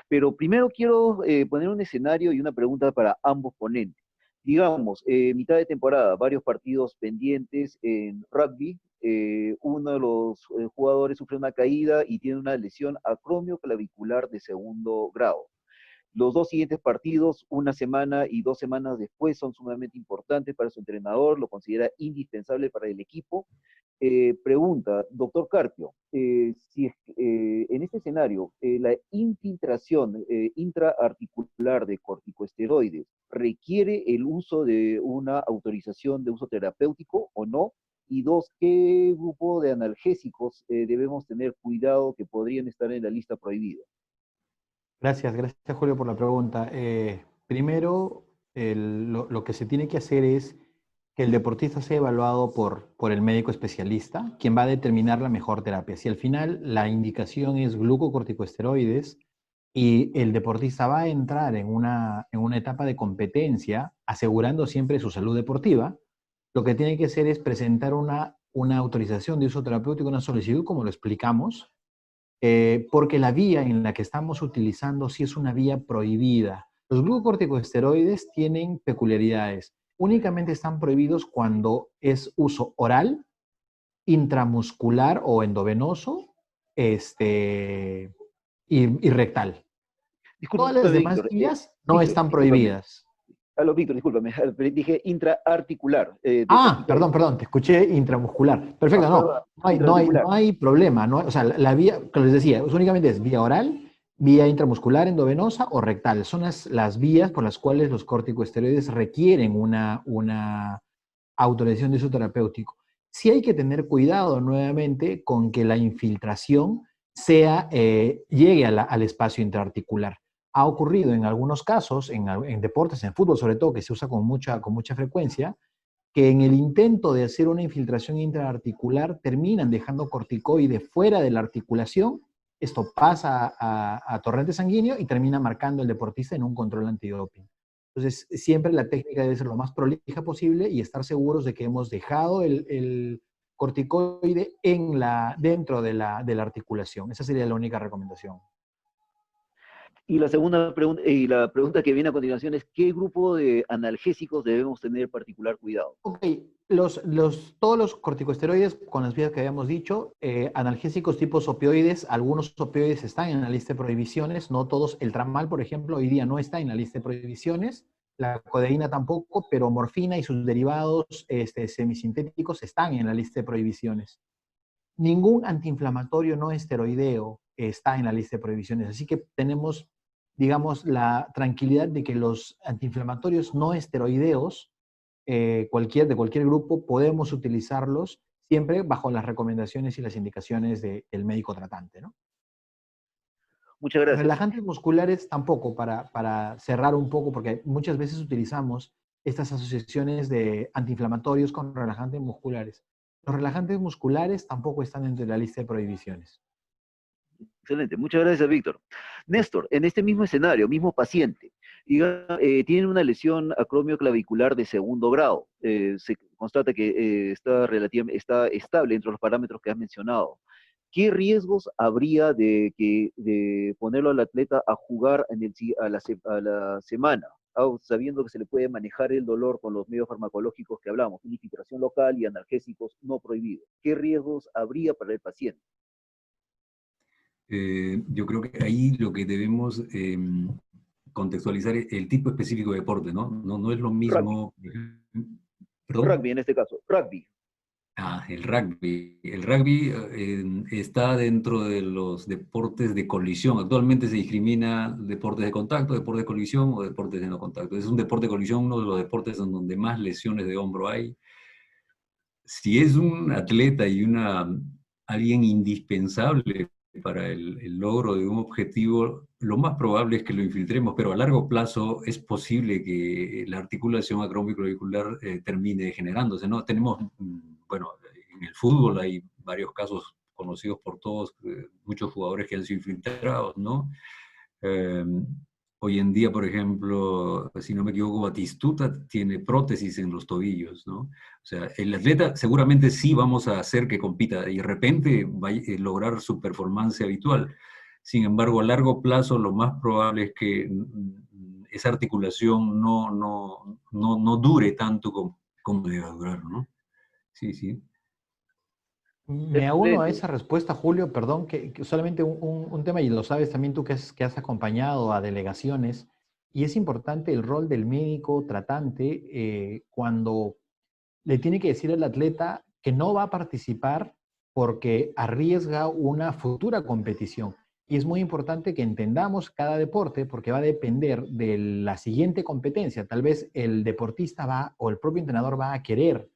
pero primero quiero poner un escenario y una pregunta para ambos ponentes. Digamos, mitad de temporada, varios partidos pendientes en rugby, uno de los jugadores sufre una caída y tiene una lesión acromioclavicular de 2º grado. Los 2 siguientes partidos, 1 semana y 2 semanas después, son sumamente importantes para su entrenador, lo considera indispensable para el equipo. Pregunta, doctor Carpio, si en este escenario la infiltración intraarticular de corticosteroides requiere el uso de una autorización de uso terapéutico o no, y 2, ¿qué grupo de analgésicos debemos tener cuidado que podrían estar en la lista prohibida? Gracias Julio por la pregunta. Primero, lo que se tiene que hacer es que el deportista sea evaluado por el médico especialista, quien va a determinar la mejor terapia. Si al final la indicación es glucocorticosteroides y el deportista va a entrar en una etapa de competencia, asegurando siempre su salud deportiva, lo que tiene que hacer es presentar una autorización de uso terapéutico, una solicitud, como lo explicamos, porque la vía en la que estamos utilizando sí es una vía prohibida. Los glucocorticosteroides tienen peculiaridades. Únicamente están prohibidos cuando es uso oral, intramuscular o endovenoso, y rectal. Todas las Discúlpame, demás Víctor. vías no Víctor, están discúlpame. prohibidas. Aló, Víctor, discúlpame. Dije intraarticular. Ah, perdón, te escuché intramuscular. Perfecto, Perdón, intraarticular. no hay problema. No, o sea, la vía, como les decía, únicamente es vía oral, vía intramuscular, endovenosa o rectal. Son las vías por las cuales los corticosteroides requieren una autorización de uso terapéutico. Sí hay que tener cuidado nuevamente con que la infiltración llegue al espacio intraarticular. Ha ocurrido en algunos casos, en deportes, en fútbol sobre todo, que se usa con mucha frecuencia, que en el intento de hacer una infiltración intraarticular terminan dejando corticoide fuera de la articulación. Esto pasa a torrente sanguíneo y termina marcando al deportista en un control antidoping. Entonces, siempre la técnica debe ser lo más prolija posible y estar seguros de que hemos dejado el corticoide dentro de la articulación. Esa sería la única recomendación. Y la segunda pregunta, y la pregunta que viene a continuación es, ¿qué grupo de analgésicos debemos tener particular cuidado? Ok, todos los corticosteroides, con las vías que habíamos dicho, analgésicos tipos opioides, algunos opioides están en la lista de prohibiciones, no todos. El tramal, por ejemplo, hoy día no está en la lista de prohibiciones, la codeína tampoco, pero morfina y sus derivados semisintéticos están en la lista de prohibiciones. Ningún antiinflamatorio no esteroideo está en la lista de prohibiciones, así que tenemos, digamos, la tranquilidad de que los antiinflamatorios no esteroideos de cualquier grupo, podemos utilizarlos siempre bajo las recomendaciones y las indicaciones del médico tratante, ¿no? Muchas gracias. Relajantes musculares tampoco, para cerrar un poco, porque muchas veces utilizamos estas asociaciones de antiinflamatorios con relajantes musculares. Los relajantes musculares tampoco están dentro de la lista de prohibiciones. Excelente, muchas gracias, Víctor. Néstor, en este mismo escenario, mismo paciente, tiene una lesión acromioclavicular de segundo grado. Se constata que está estable entre los parámetros que has mencionado. ¿Qué riesgos habría de ponerlo al atleta a jugar a la semana, sabiendo que se le puede manejar el dolor con los medios farmacológicos que hablamos, infiltración local y analgésicos no prohibidos? ¿Qué riesgos habría para el paciente? Yo creo que ahí lo que debemos contextualizar es el tipo específico de deporte, ¿no? No es lo mismo... ¿Perdón? Rugby en este caso, rugby. El rugby. El rugby está dentro de los deportes de colisión. Actualmente se discrimina deportes de contacto, deportes de colisión o deportes de no contacto. Es un deporte de colisión, uno de los deportes en donde más lesiones de hombro hay. Si es un atleta y alguien indispensable para el logro de un objetivo, lo más probable es que lo infiltremos, pero a largo plazo es posible que la articulación acromioclavicular termine degenerándose, ¿no? Tenemos, bueno, en el fútbol hay varios casos conocidos por todos, muchos jugadores que han sido infiltrados, ¿no? Hoy en día, por ejemplo, si no me equivoco, Batistuta tiene prótesis en los tobillos, ¿no? O sea, el atleta seguramente sí vamos a hacer que compita y de repente va a lograr su performance habitual. Sin embargo, a largo plazo lo más probable es que esa articulación no dure tanto como debe durar, ¿no? Sí, sí. Me auno a esa respuesta, Julio, perdón, que solamente un tema, y lo sabes también tú que has acompañado a delegaciones, y es importante el rol del médico tratante cuando le tiene que decir al atleta que no va a participar porque arriesga una futura competición. Y es muy importante que entendamos cada deporte porque va a depender de la siguiente competencia. Tal vez el deportista va o el propio entrenador va a querer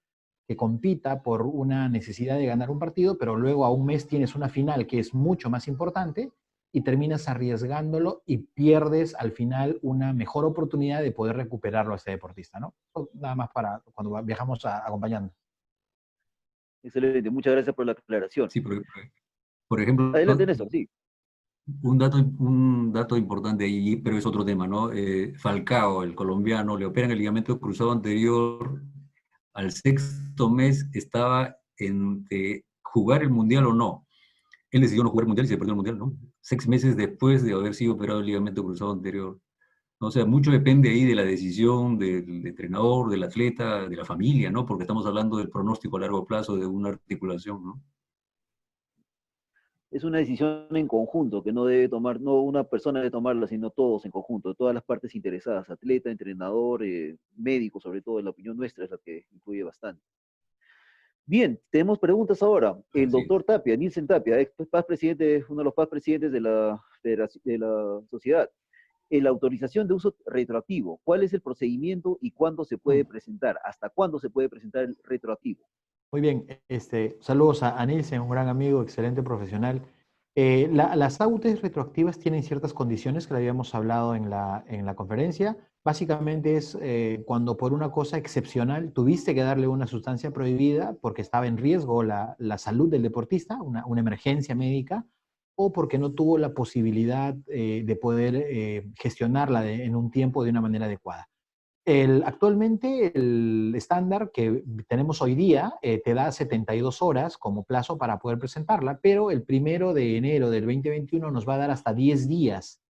que compita por una necesidad de ganar un partido, pero luego a un mes tienes una final que es mucho más importante y terminas arriesgándolo y pierdes al final una mejor oportunidad de poder recuperarlo a este deportista, ¿no? Nada más para cuando viajamos acompañando. Excelente, muchas gracias por la aclaración. Sí, por ejemplo... Adelante, Néstor, sí. Un dato importante ahí, pero es otro tema, ¿no? Falcao, el colombiano, le operan el ligamento cruzado anterior. Al sexto mes estaba entre jugar el Mundial o no. Él decidió no jugar el Mundial y se perdió el Mundial, ¿no? 6 meses después de haber sido operado el ligamento cruzado anterior. O sea, mucho depende ahí de la decisión del entrenador, del atleta, de la familia, ¿no? Porque estamos hablando del pronóstico a largo plazo de una articulación, ¿no? Es una decisión en conjunto, que no debe tomar, no una persona debe tomarla, sino todos en conjunto, todas las partes interesadas, atleta, entrenador, médico, sobre todo, en la opinión nuestra es la que influye bastante. Bien, tenemos preguntas ahora. El Así es. doctor Tapia, Nielsen Tapia, paz presidente, uno de los paz presidentes de la sociedad. La autorización de uso retroactivo, ¿cuál es el procedimiento y cuándo se puede presentar? ¿Hasta cuándo se puede presentar el retroactivo? Muy bien, saludos a Nielsen, un gran amigo, excelente profesional. Las AUTES retroactivas tienen ciertas condiciones que le habíamos hablado en la conferencia. Básicamente es cuando por una cosa excepcional tuviste que darle una sustancia prohibida porque estaba en riesgo la salud del deportista, una emergencia médica, o porque no tuvo la posibilidad de poder gestionarla en un tiempo de una manera adecuada. Actualmente el estándar que tenemos hoy día te da 72 horas como plazo para poder presentarla, pero el 1 de enero del 2021 nos va a dar hasta 10 días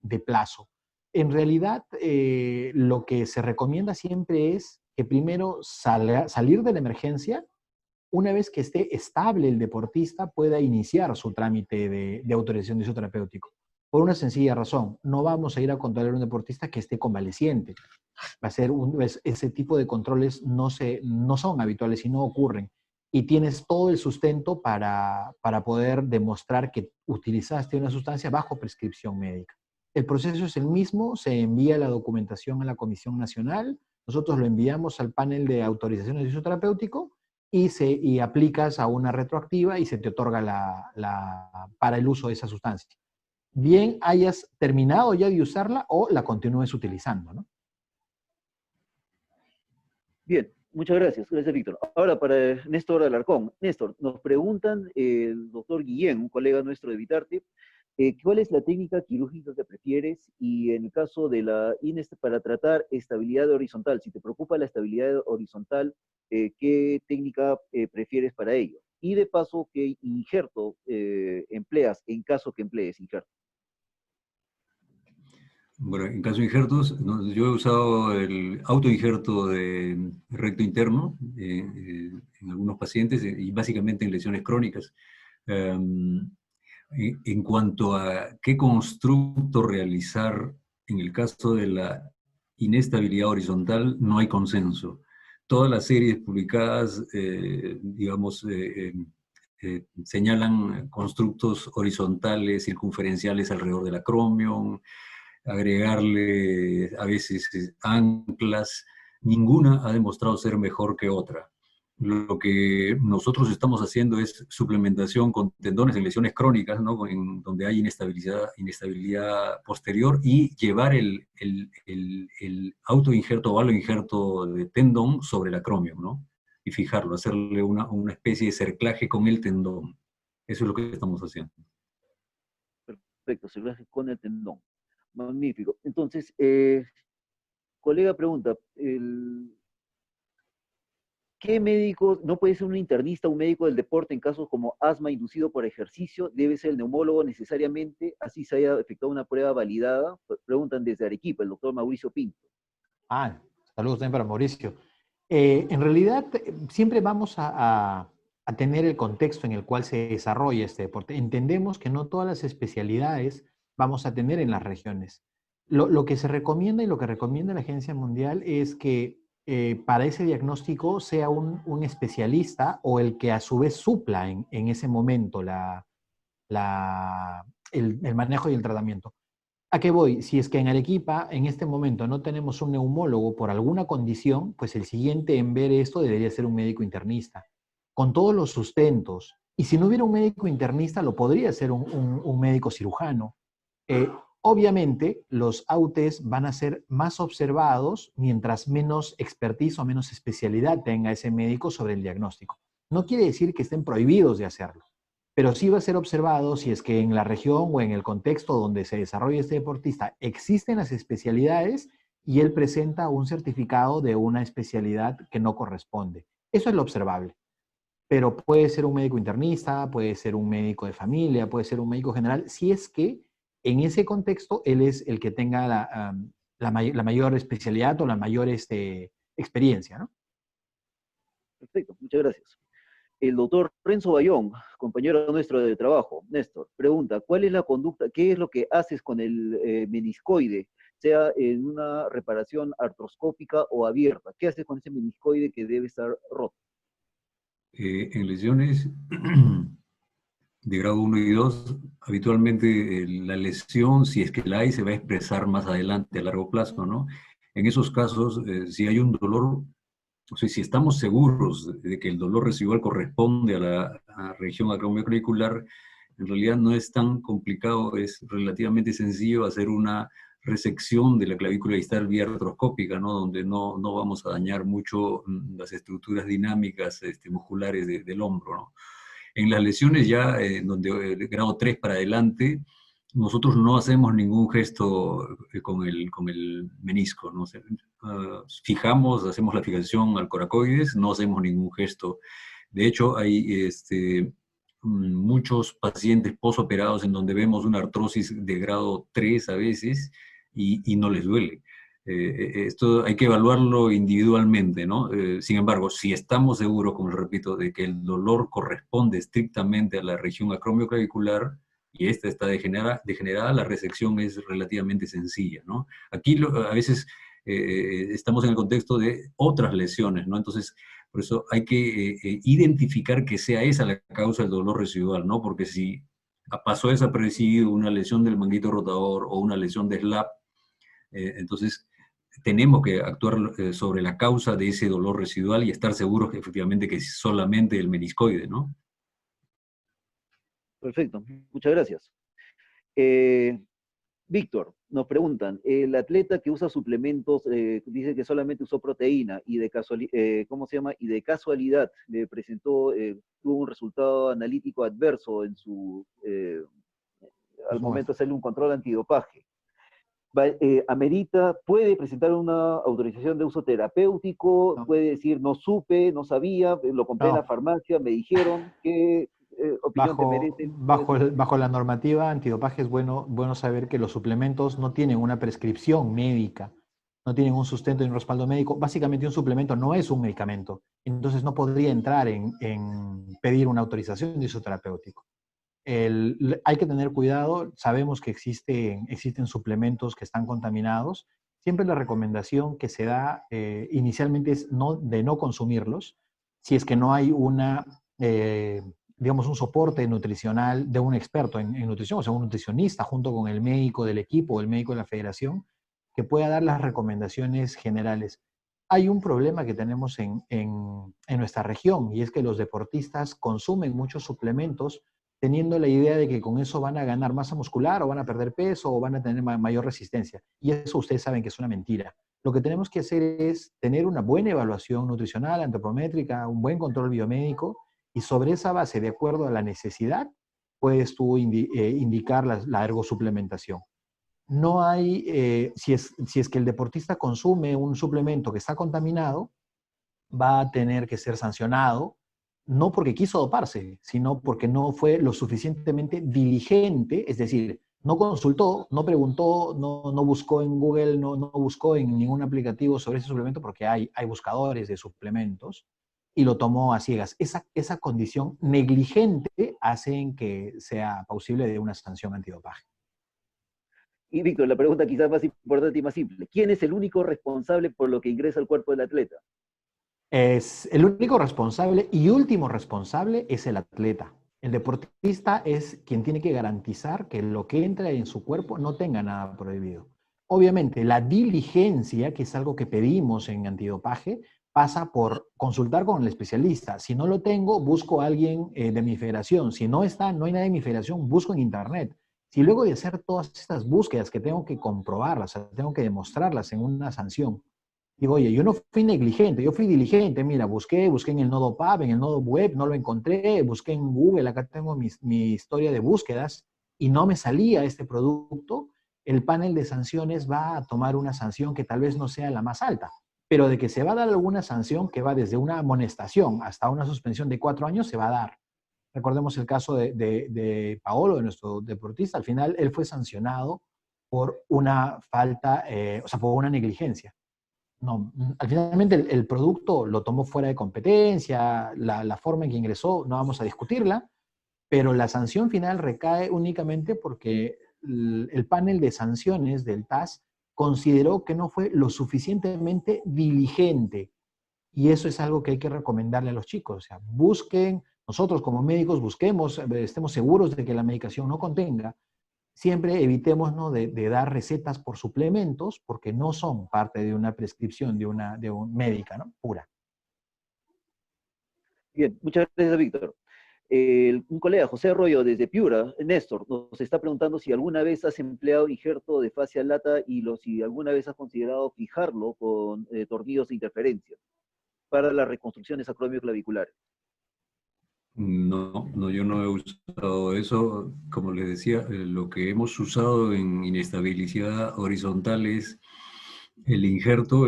de plazo. En realidad, lo que se recomienda siempre es que primero salir de la emergencia. Una vez que esté estable el deportista, pueda iniciar su trámite de autorización de uso terapéutico. Por una sencilla razón, no vamos a ir a controlar a un deportista que esté convaleciente. Va a ser ese tipo de controles no son habituales y no ocurren. Y tienes todo el sustento para poder demostrar que utilizaste una sustancia bajo prescripción médica. El proceso es el mismo, se envía la documentación a la Comisión Nacional, nosotros lo enviamos al panel de autorizaciones de uso terapéutico y aplicas a una retroactiva y se te otorga para el uso de esa sustancia. Bien hayas terminado ya de usarla o la continúes utilizando, ¿no? Bien, muchas gracias. Gracias, Víctor. Ahora para Néstor Alarcón. Néstor, nos preguntan el doctor Guillén, un colega nuestro de Vitarte, ¿cuál es la técnica quirúrgica que prefieres? Y en el caso de para tratar estabilidad horizontal, si te preocupa la estabilidad horizontal, ¿qué técnica prefieres para ello? Y de paso, ¿qué injerto empleas en caso que emplees injerto? Bueno, en caso de injertos, yo he usado el autoinjerto de recto interno en algunos pacientes y básicamente en lesiones crónicas. En cuanto a qué constructo realizar en el caso de la inestabilidad horizontal, no hay consenso. Todas las series publicadas, digamos, señalan constructos horizontales, circunferenciales alrededor del acromion, agregarle a veces anclas. Ninguna ha demostrado ser mejor que otra. Lo que nosotros estamos haciendo es suplementación con tendones en lesiones crónicas, ¿no? Donde hay inestabilidad posterior, y llevar el autoinjerto o aloinjerto de tendón sobre el acromion, ¿no? Y fijarlo, hacerle una especie de cerclaje con el tendón. Eso es lo que estamos haciendo. Perfecto, cerclaje con el tendón. Magnífico. Entonces, colega pregunta, ¿qué médico, no puede ser un internista, un médico del deporte en casos como asma inducido por ejercicio? ¿Debe ser el neumólogo necesariamente, así se haya efectuado una prueba validada? Preguntan desde Arequipa, el doctor Mauricio Pinto. Saludos también para Mauricio. En realidad, siempre vamos a tener el contexto en el cual se desarrolla este deporte. Entendemos que no todas las especialidades vamos a tener en las regiones. Lo que se recomienda y lo que recomienda la Agencia Mundial es que para ese diagnóstico sea un especialista o el que a su vez supla en ese momento el manejo y el tratamiento. ¿A qué voy? Si es que en Arequipa en este momento no tenemos un neumólogo por alguna condición, pues el siguiente en ver esto debería ser un médico internista, con todos los sustentos. Y si no hubiera un médico internista, lo podría ser un médico cirujano. Eh, Obviamente, los AUTES van a ser más observados mientras menos expertise o menos especialidad tenga ese médico sobre el diagnóstico. No quiere decir que estén prohibidos de hacerlo, pero sí va a ser observado si es que en la región o en el contexto donde se desarrolla este deportista existen las especialidades y él presenta un certificado de una especialidad que no corresponde. Eso es lo observable. Pero puede ser un médico internista, puede ser un médico de familia, puede ser un médico general, si es que en ese contexto él es el que tenga la mayor especialidad o la mayor experiencia, ¿no? Perfecto, muchas gracias. El doctor Renzo Bayón, compañero nuestro de trabajo, Néstor, pregunta, ¿cuál es la conducta, qué es lo que haces con el meniscoide, sea en una reparación artroscópica o abierta? ¿Qué haces con ese meniscoide que debe estar roto? En lesiones de grado 1 y 2, habitualmente la lesión, si es que la hay, se va a expresar más adelante a largo plazo, ¿no? En esos casos, si hay un dolor, o sea, si estamos seguros de que el dolor residual corresponde a la región acromioclavicular, en realidad no es tan complicado, es relativamente sencillo hacer una resección de la clavícula distal vía artroscópica, ¿no? Donde no vamos a dañar mucho las estructuras dinámicas musculares del hombro, ¿no? En las lesiones ya, donde grado 3 para adelante, nosotros no hacemos ningún gesto con el menisco, ¿no? O sea, fijamos, hacemos la fijación al coracoides, no hacemos ningún gesto. De hecho, hay muchos pacientes posoperados en donde vemos una artrosis de grado 3 a veces y no les duele. Esto hay que evaluarlo individualmente, ¿no? Sin embargo, si estamos seguros, como les repito, de que el dolor corresponde estrictamente a la región acromioclavicular y esta está degenerada, la resección es relativamente sencilla, ¿no? Aquí a veces estamos en el contexto de otras lesiones, ¿no? Entonces, por eso hay que identificar que sea esa la causa del dolor residual, ¿no? Porque si pasó desapercibido una lesión del manguito rotador o una lesión de SLAP, entonces tenemos que actuar sobre la causa de ese dolor residual y estar seguros que efectivamente que es solamente el meniscoide, ¿no? Perfecto, muchas gracias. Víctor, nos preguntan, el atleta que usa suplementos dice que solamente usó proteína y ¿cómo se llama? Y de casualidad le presentó, tuvo un resultado analítico adverso en al momento de hacerle un control antidopaje. Puede presentar una autorización de uso terapéutico, No. puede decir no supe, no sabía, lo compré en la farmacia, me dijeron, ¿qué opinión te merece? Bajo la normativa antidopaje es bueno saber que los suplementos no tienen una prescripción médica, no tienen un sustento y un respaldo médico. Básicamente un suplemento no es un medicamento, entonces no podría entrar en pedir una autorización de uso terapéutico. Hay que tener cuidado, sabemos que existen suplementos que están contaminados. Siempre la recomendación que se da inicialmente es de no consumirlos, si es que no hay digamos, un soporte nutricional de un experto en nutrición, o sea, un nutricionista junto con el médico del equipo o el médico de la federación, que pueda dar las recomendaciones generales. Hay un problema que tenemos en nuestra región y es que los deportistas consumen muchos suplementos teniendo la idea de que con eso van a ganar masa muscular o van a perder peso o van a tener mayor resistencia. Y eso ustedes saben que es una mentira. Lo que tenemos que hacer es tener una buena evaluación nutricional, antropométrica, un buen control biomédico y sobre esa base, de acuerdo a la necesidad, puedes tú indicar la ergosuplementación. No hay, si es que el deportista consume un suplemento que está contaminado, va a tener que ser sancionado, no porque quiso doparse, sino porque no fue lo suficientemente diligente, es decir, no consultó, no preguntó, no buscó en Google, no buscó en ningún aplicativo sobre ese suplemento, porque hay buscadores de suplementos, y lo tomó a ciegas. Esa condición negligente hace en que sea posible de una sanción antidopaje. Y Víctor, la pregunta quizás más importante y más simple. ¿Quién es el único responsable por lo que ingresa al cuerpo del atleta? Es el único responsable y último responsable es el atleta. El deportista es quien tiene que garantizar que lo que entra en su cuerpo no tenga nada prohibido. Obviamente, la diligencia, que es algo que pedimos en antidopaje, pasa por consultar con el especialista. Si no lo tengo, busco a alguien de mi federación. Si no está, no hay nadie de mi federación, busco en internet. Si luego de hacer todas estas búsquedas que tengo que comprobarlas, tengo que demostrarlas en una sanción, digo, oye, yo no fui negligente, yo fui diligente. Mira, busqué en el nodo PAB, en el nodo web, no lo encontré, busqué en Google, acá tengo mi historia de búsquedas y no me salía este producto. El panel de sanciones va a tomar una sanción que tal vez no sea la más alta, pero de que se va a dar alguna sanción que va desde una amonestación hasta una suspensión de 4 años, se va a dar. Recordemos el caso de Paolo, de nuestro deportista. Al final, él fue sancionado por una falta, o sea, por una negligencia. no, finalmente el producto lo tomó fuera de competencia, la forma en que ingresó, no vamos a discutirla, pero la sanción final recae únicamente porque el panel de sanciones del TAS consideró que no fue lo suficientemente diligente. Y eso es algo que hay que recomendarle a los chicos. O sea, busquen, nosotros como médicos busquemos, estemos seguros de que la medicación no contenga. Siempre evitemos, ¿no?, de dar recetas por suplementos porque no son parte de una prescripción de un médica, ¿no?, pura. Bien, muchas gracias, Víctor. Un colega, José Arroyo, desde Piura, Néstor, nos está preguntando si alguna vez has empleado injerto de fascia lata y si alguna vez has considerado fijarlo con tornillos de interferencia para las reconstrucciones acromioclaviculares. No, no, yo no he usado eso. Como les decía, lo que hemos usado en inestabilidad horizontal es el injerto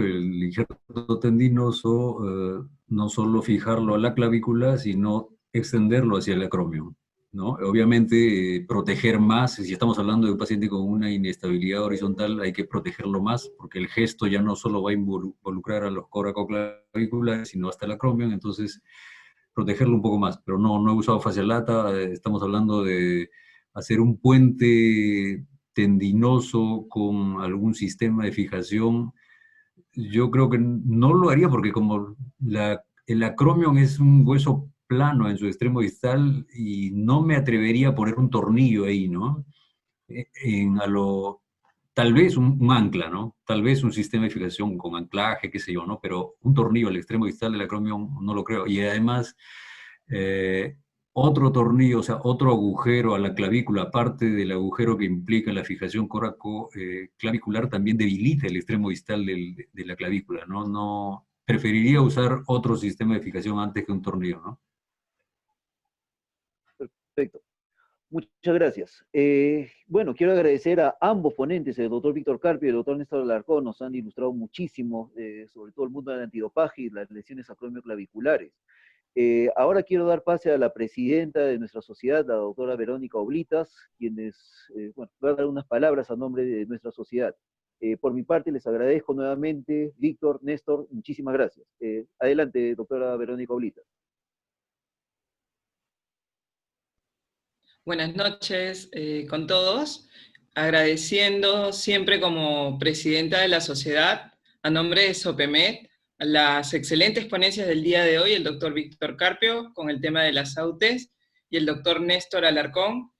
tendinoso, no solo fijarlo a la clavícula, sino extenderlo hacia el acromio, ¿no? Obviamente, proteger más, si estamos hablando de un paciente con una inestabilidad horizontal, hay que protegerlo más, porque el gesto ya no solo va a involucrar a los coracoclaviculares, sino hasta el acromio, entonces protegerlo un poco más, pero no, no he usado fascia lata, estamos hablando de hacer un puente tendinoso con algún sistema de fijación. Yo creo que no lo haría porque como el acromion es un hueso plano en su extremo distal y no me atrevería a poner un tornillo ahí, ¿no? A lo, tal vez un ancla, ¿no? Tal vez un sistema de fijación con anclaje, qué sé yo, ¿no? Pero un tornillo al extremo distal del acromion no lo creo. Y además, eh, otro tornillo, o sea, otro agujero a la clavícula, aparte del agujero que implica la fijación coraco-clavicular, también debilita el extremo distal de la clavícula, ¿no? No, preferiría usar otro sistema de fijación antes que un tornillo, ¿no? Perfecto. Muchas gracias. Bueno, quiero agradecer a ambos ponentes, el doctor Víctor Carpio y el doctor Néstor Alarcón, nos han ilustrado muchísimo sobre todo el mundo del antidopaje y las lesiones acromioclaviculares. Ahora quiero dar pase a la presidenta de nuestra sociedad, la doctora Verónica Oblitas, bueno, va a dar unas palabras a nombre de nuestra sociedad. Por mi parte, les agradezco nuevamente, Víctor, Néstor, muchísimas gracias. Adelante, doctora Verónica Oblitas. Buenas noches con todos, agradeciendo siempre como presidenta de la sociedad, a nombre de SOPEMED, las excelentes ponencias del día de hoy, el doctor Víctor Carpio con el tema de las AUTES y el doctor Néstor Alarcón,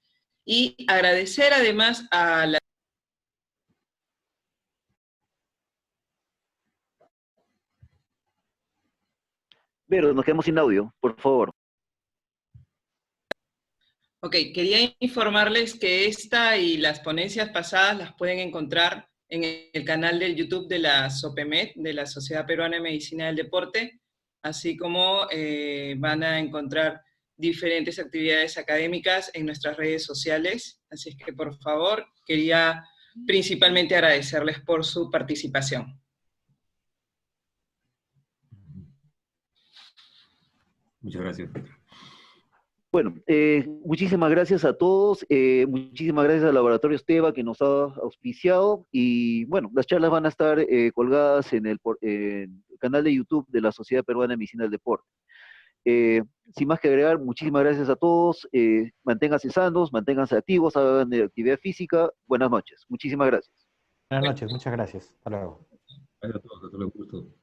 y agradecer además a la... Pero nos quedamos sin audio, por favor. Ok, quería informarles que esta y las ponencias pasadas las pueden encontrar en el canal del YouTube de la SOPEMED, de la Sociedad Peruana de Medicina del Deporte, así como van a encontrar diferentes actividades académicas en nuestras redes sociales, así es que por favor quería principalmente agradecerles por su participación. Muchas gracias. Bueno, muchísimas gracias a todos, muchísimas gracias al Laboratorio Esteva que nos ha auspiciado y bueno, las charlas van a estar colgadas en el canal de YouTube de la Sociedad Peruana de Medicina del Deporte. Sin más que agregar, muchísimas gracias a todos, manténganse sanos, manténganse activos, hagan actividad física, buenas noches, muchísimas gracias. Buenas noches, muchas gracias. Hasta luego. Gracias a todos, hasta luego.